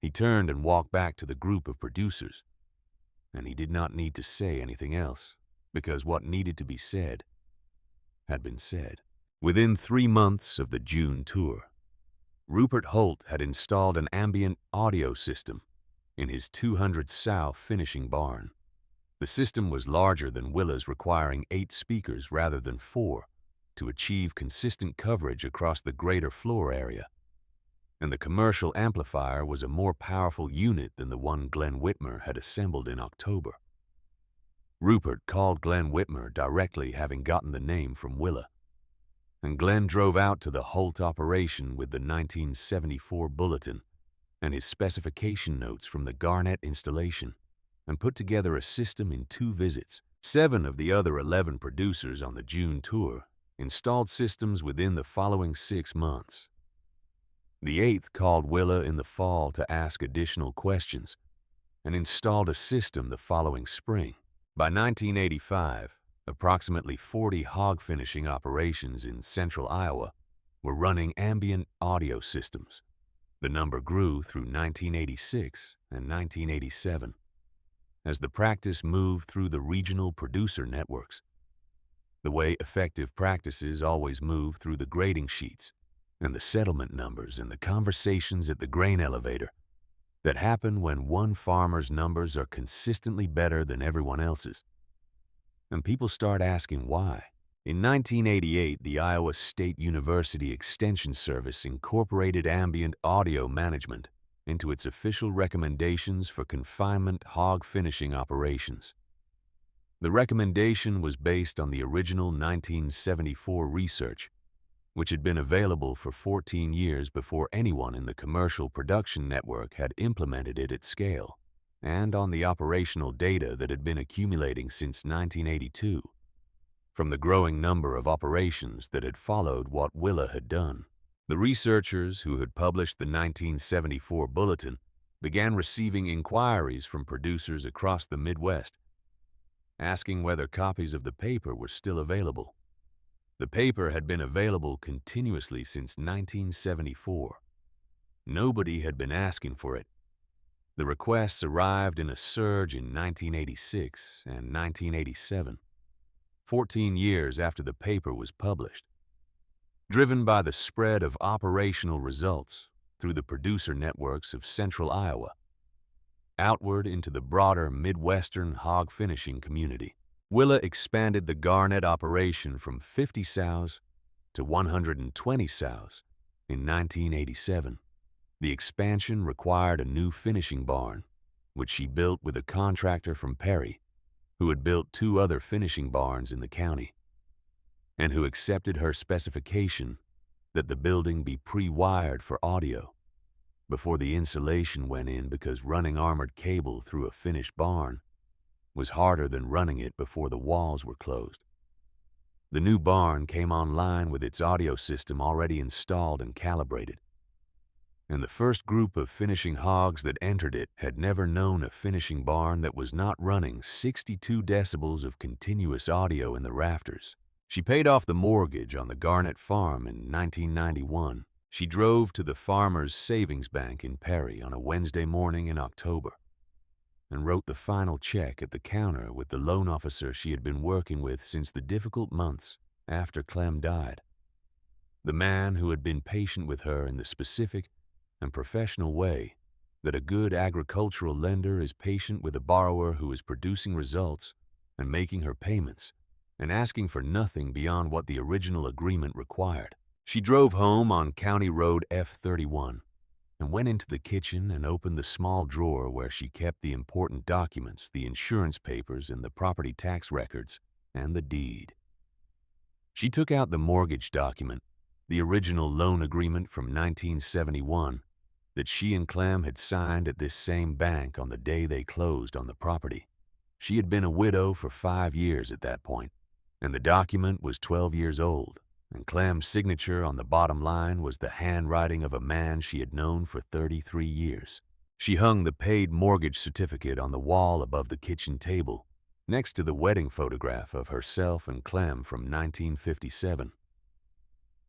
He turned and walked back to the group of producers. And he did not need to say anything else, because what needed to be said had been said. Within 3 months of the June tour, Rupert Holt had installed an ambient audio system in his 200 sow finishing barn. The system was larger than Willa's, requiring 8 speakers rather than 4 to achieve consistent coverage across the greater floor area. And the commercial amplifier was a more powerful unit than the one Glenn Whitmer had assembled in October. Rupert called Glenn Whitmer directly, having gotten the name from Willa, and Glenn drove out to the Holt operation with the 1974 bulletin and his specification notes from the Garnett installation, and put together a system in 2 visits. 7 of the other 11 producers on the June tour installed systems within the following 6 months. The 8th called Willa in the fall to ask additional questions and installed a system the following spring. By 1985, approximately 40 hog finishing operations in central Iowa were running ambient audio systems. The number grew through 1986 and 1987 as the practice moved through the regional producer networks, the way effective practices always move through the grading sheets and the settlement numbers and the conversations at the grain elevator that happen when one farmer's numbers are consistently better than everyone else's. And people start asking why. In 1988, the Iowa State University Extension Service incorporated ambient audio management into its official recommendations for confinement hog finishing operations. The recommendation was based on the original 1974 research, which had been available for 14 years before anyone in the commercial production network had implemented it at scale, and on the operational data that had been accumulating since 1982, from the growing number of operations that had followed what Willa had done. The researchers who had published the 1974 bulletin began receiving inquiries from producers across the Midwest, asking whether copies of the paper were still available. The paper had been available continuously since 1974. Nobody had been asking for it. The requests arrived in a surge in 1986 and 1987, 14 years after the paper was published. Driven by the spread of operational results through the producer networks of Central Iowa, outward into the broader Midwestern hog finishing community, Willa expanded the Garnet operation from 50 sows to 120 sows in 1987. The expansion required a new finishing barn, which she built with a contractor from Perry, who had built 2 other finishing barns in the county, and who accepted her specification that the building be pre-wired for audio before the insulation went in, because running armored cable through a finished barn was harder than running it before the walls were closed. The new barn came online with its audio system already installed and calibrated, and the first group of finishing hogs that entered it had never known a finishing barn that was not running 62 decibels of continuous audio in the rafters. She paid off the mortgage on the Garnet farm in 1991. She drove to the Farmers Savings Bank in Perry on a Wednesday morning in October and wrote the final check at the counter with the loan officer she had been working with since the difficult months after Clem died. The man who had been patient with her in the specific and professional way that a good agricultural lender is patient with a borrower who is producing results and making her payments and asking for nothing beyond what the original agreement required. She drove home on County Road F31 and went into the kitchen and opened the small drawer where she kept the important documents, the insurance papers and the property tax records and the deed. She took out the mortgage document, the original loan agreement from 1971 that she and Clem had signed at this same bank on the day they closed on the property. She had been a widow for 5 years at that point, and the document was 12 years old, and Clem's signature on the bottom line was the handwriting of a man she had known for 33 years. She hung the paid mortgage certificate on the wall above the kitchen table, next to the wedding photograph of herself and Clem from 1957.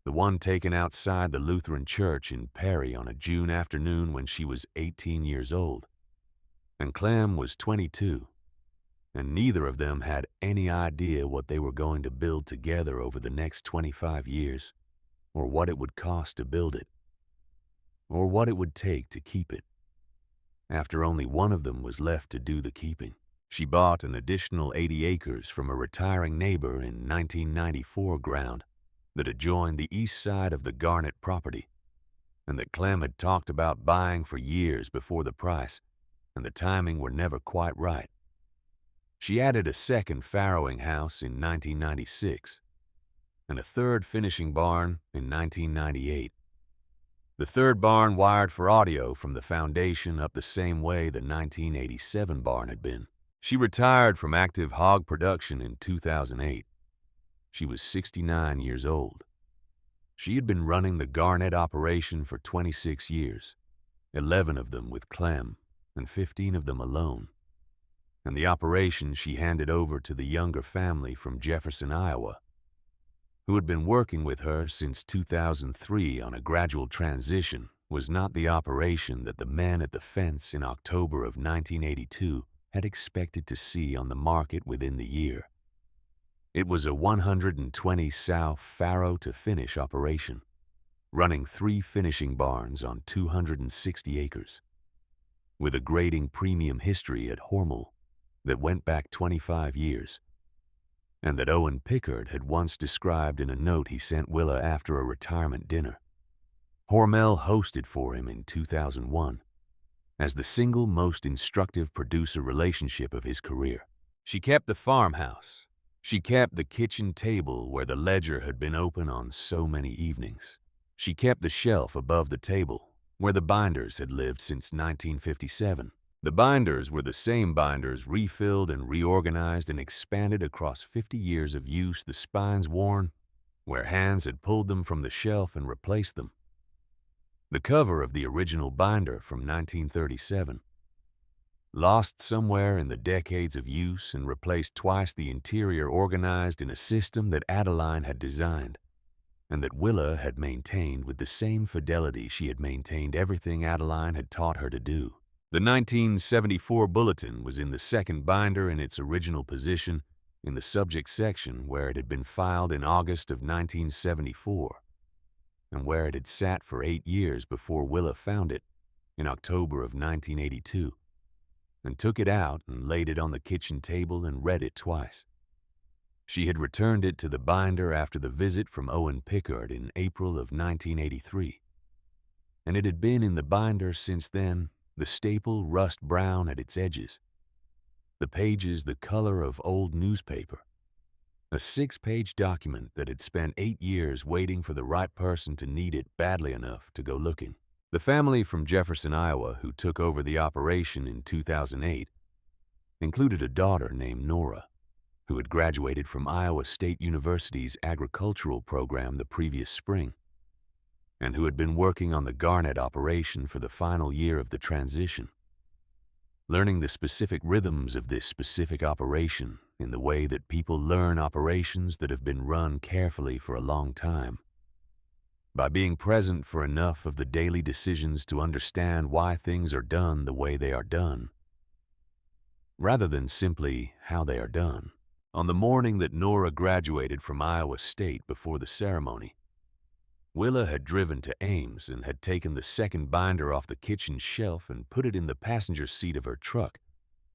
The one taken outside the Lutheran church in Perry on a June afternoon when she was 18 years old, and Clem was 22, and neither of them had any idea what they were going to build together over the next 25 years, or what it would cost to build it, or what it would take to keep it. After only one of them was left to do the keeping, she bought an additional 80 acres from a retiring neighbor in 1994 ground that adjoined the east side of the Garnet property, and that Clem had talked about buying for years before the price and the timing were never quite right. She added a second farrowing house in 1996 and a third finishing barn in 1998. The third barn wired for audio from the foundation up the same way the 1987 barn had been. She retired from active hog production in 2008. She was 69 years old. She had been running the Garnet operation for 26 years, 11 of them with Clem and 15 of them alone. And the operation she handed over to the younger family from Jefferson, Iowa, who had been working with her since 2003 on a gradual transition, was not the operation that the men at the fence in October of 1982 had expected to see on the market within the year. It was a 120 sow farrow-to-finish operation, running 3 finishing barns on 260 acres, with a grading premium history at Hormel that went back 25 years, and that Owen Pickard had once described in a note he sent Willa after a retirement dinner. Hormel hosted for him in 2001 as the single most instructive producer relationship of his career. She kept the farmhouse. She kept the kitchen table where the ledger had been open on so many evenings. She kept the shelf above the table where the binders had lived since 1957. The binders were the same binders refilled and reorganized and expanded across 50 years of use, the spines worn where hands had pulled them from the shelf and replaced them. The cover of the original binder from 1937 lost somewhere in the decades of use and replaced twice the interior organized in a system that Adeline had designed, and that Willa had maintained with the same fidelity she had maintained everything Adeline had taught her to do. The 1974 bulletin was in the second binder in its original position in the subject section where it had been filed in August of 1974, and where it had sat for 8 years before Willa found it in October of 1982, and took it out and laid it on the kitchen table and read it twice. She had returned it to the binder after the visit from Owen Pickard in April of 1983, and it had been in the binder since then, the staple rust brown at its edges, the pages the color of old newspaper, a 6-page document that had spent 8 years waiting for the right person to need it badly enough to go looking. The family from Jefferson, Iowa, who took over the operation in 2008, included a daughter named Nora, who had graduated from Iowa State University's agricultural program the previous spring, and who had been working on the Garnet operation for the final year of the transition, learning the specific rhythms of this specific operation in the way that people learn operations that have been run carefully for a long time, by being present for enough of the daily decisions to understand why things are done the way they are done, rather than simply how they are done. On the morning that Nora graduated from Iowa State before the ceremony, Willa had driven to Ames and had taken the second binder off the kitchen shelf and put it in the passenger seat of her truck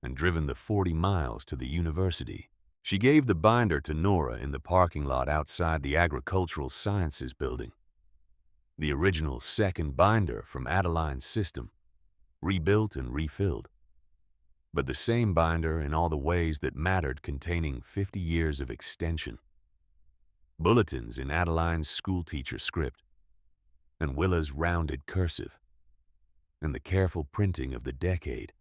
and driven the 40 miles to the university. She gave the binder to Nora in the parking lot outside the Agricultural Sciences building, the original second binder from Adeline's system, rebuilt and refilled, but the same binder in all the ways that mattered, containing 50 years of extension, bulletins in Adeline's schoolteacher script, and Willa's rounded cursive, and the careful printing of the decade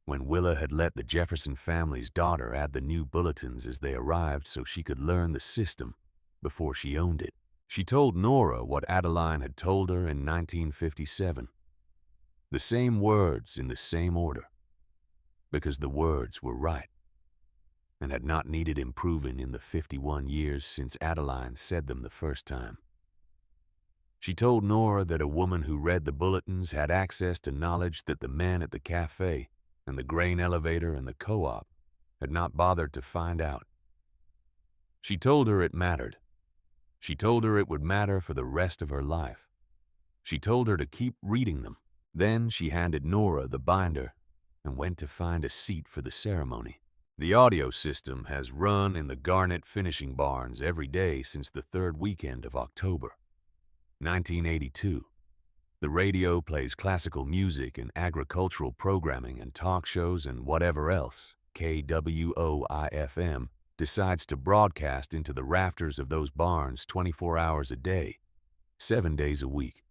when Willa had let the Jefferson family's daughter add the new bulletins as they arrived so she could learn the system before she owned it. She told Nora what Adeline had told her in 1957, the same words in the same order, because the words were right and had not needed improving in the 51 years since Adeline said them the first time. She told Nora that a woman who read the bulletins had access to knowledge that the men at the cafe and the grain elevator and the co-op had not bothered to find out. She told her it mattered. She told her it would matter for the rest of her life. She told her to keep reading them. Then she handed Nora the binder and went to find a seat for the ceremony. The audio system has run in the Garnet finishing barns every day since the third weekend of October 1982. The radio plays classical music and agricultural programming and talk shows and whatever else KWOI-FM decides to broadcast into the rafters of those barns 24 hours a day, 7 days a week.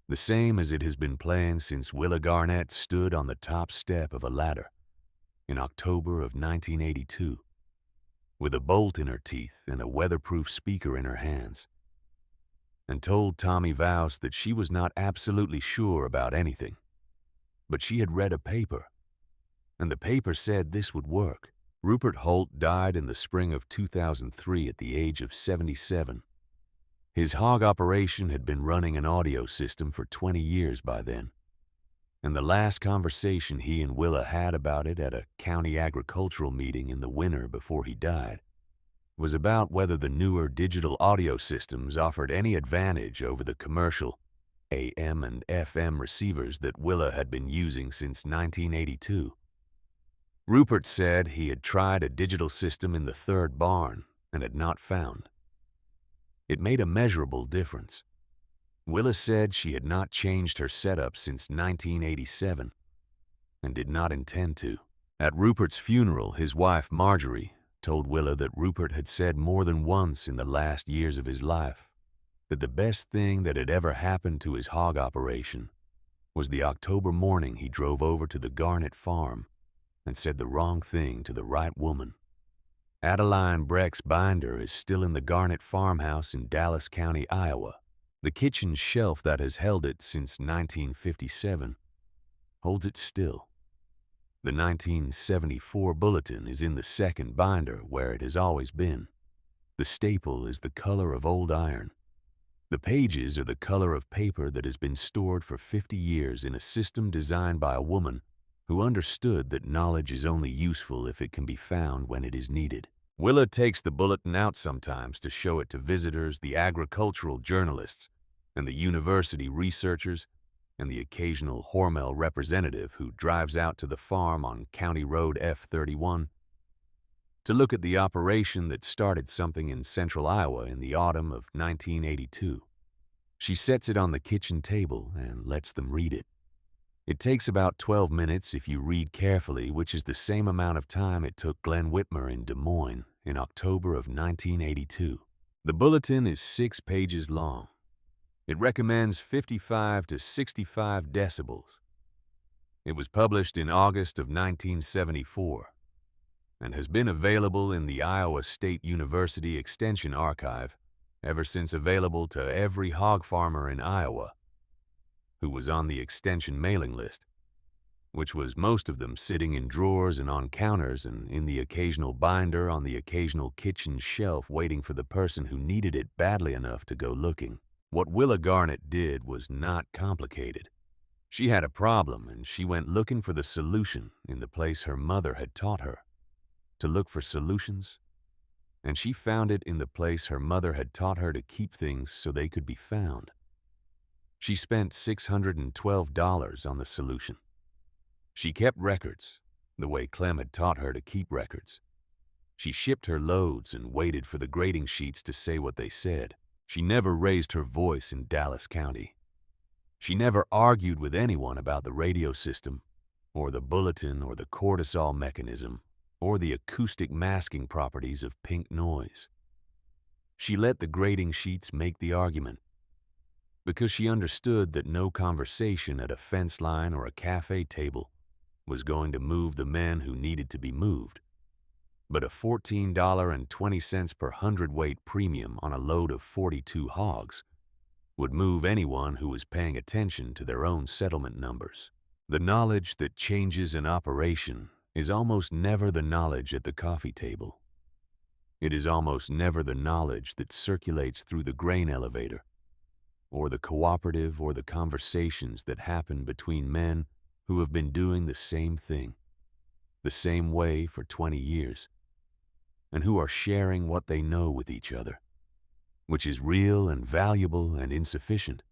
The same as it has been playing since Willa Garnett stood on the top step of a ladder in October of 1982, with a bolt in her teeth and a weatherproof speaker in her hands, and told Tommy Vouse that she was not absolutely sure about anything, but she had read a paper, and the paper said this would work. Rupert Holt died in the spring of 2003 at the age of 77. His hog operation had been running an audio system for 20 years by then, and the last conversation he and Willa had about it at a county agricultural meeting in the winter before he died was about whether the newer digital audio systems offered any advantage over the commercial AM and FM receivers that Willa had been using since 1982. Rupert said he had tried a digital system in the third barn and had not found. It made a measurable difference. Willa said she had not changed her setup since 1987 and did not intend to. At Rupert's funeral, his wife, Marjorie, told Willa that Rupert had said more than once in the last years of his life that the best thing that had ever happened to his hog operation was the October morning he drove over to the Garnet farm and said the wrong thing to the right woman. Adeline Breck's binder is still in the Garnet farmhouse in Dallas County, Iowa. The kitchen shelf that has held it since 1957 holds it still. The 1974 bulletin is in the second binder where it has always been. The staple is the color of old iron. The pages are the color of paper that has been stored for 50 years in a system designed by a woman who understood that knowledge is only useful if it can be found when it is needed. Willa takes the bulletin out sometimes to show it to visitors, the agricultural journalists, and the university researchers, and the occasional Hormel representative who drives out to the farm on County Road F31 to look at the operation that started something in central Iowa in the autumn of 1982. She sets it on the kitchen table and lets them read it. It takes about 12 minutes if you read carefully, which is the same amount of time it took Glenn Whitmer in Des Moines in October of 1982. The bulletin is 6 pages long. It recommends 55 to 65 decibels. It was published in August of 1974 and has been available in the Iowa State University Extension Archive ever since, available to every hog farmer in Iowa who was on the extension mailing list, which was most of them sitting in drawers and on counters and in the occasional binder on the occasional kitchen shelf waiting for the person who needed it badly enough to go looking. What Willa Garnett did was not complicated. She had a problem and she went looking for the solution in the place her mother had taught her to look for solutions, and she found it in the place her mother had taught her to keep things so they could be found. She spent $612 on the solution. She kept records, the way Clem had taught her to keep records. She shipped her loads and waited for the grading sheets to say what they said. She never raised her voice in Dallas County. She never argued with anyone about the radio system, or the bulletin, or the cortisol mechanism, or the acoustic masking properties of pink noise. She let the grading sheets make the argument, because she understood that no conversation at a fence line or a cafe table was going to move the men who needed to be moved, but a $14.20 per hundredweight premium on a load of 42 hogs would move anyone who was paying attention to their own settlement numbers. The knowledge that changes an operation is almost never the knowledge at the coffee table. It is almost never the knowledge that circulates through the grain elevator, or the cooperative, or the conversations that happen between men who have been doing the same thing, the same way for 20 years, and who are sharing what they know with each other, which is real and valuable and insufficient,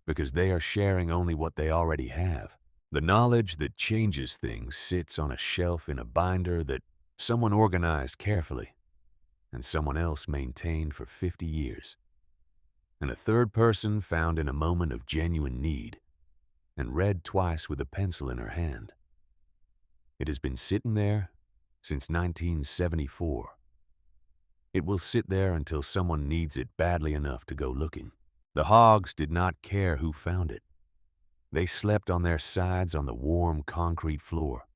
because they are sharing only what they already have. The knowledge that changes things sits on a shelf in a binder that someone organized carefully and someone else maintained for 50 years, and a third person found in a moment of genuine need and read twice with a pencil in her hand. It has been sitting there since 1974. It will sit there until someone needs it badly enough to go looking. The hogs did not care who found it. They slept on their sides on the warm concrete floor,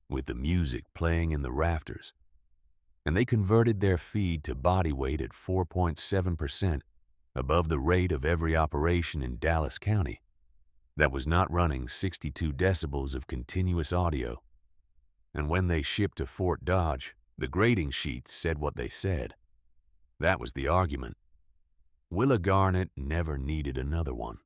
with the music playing in the rafters, and they converted their feed to body weight at 4.7% above the rate of every operation in Dallas County that was not running 62 decibels of continuous audio. And when they shipped to Fort Dodge, the grading sheets said what they said. That was the argument. Willa Garnett never needed another one.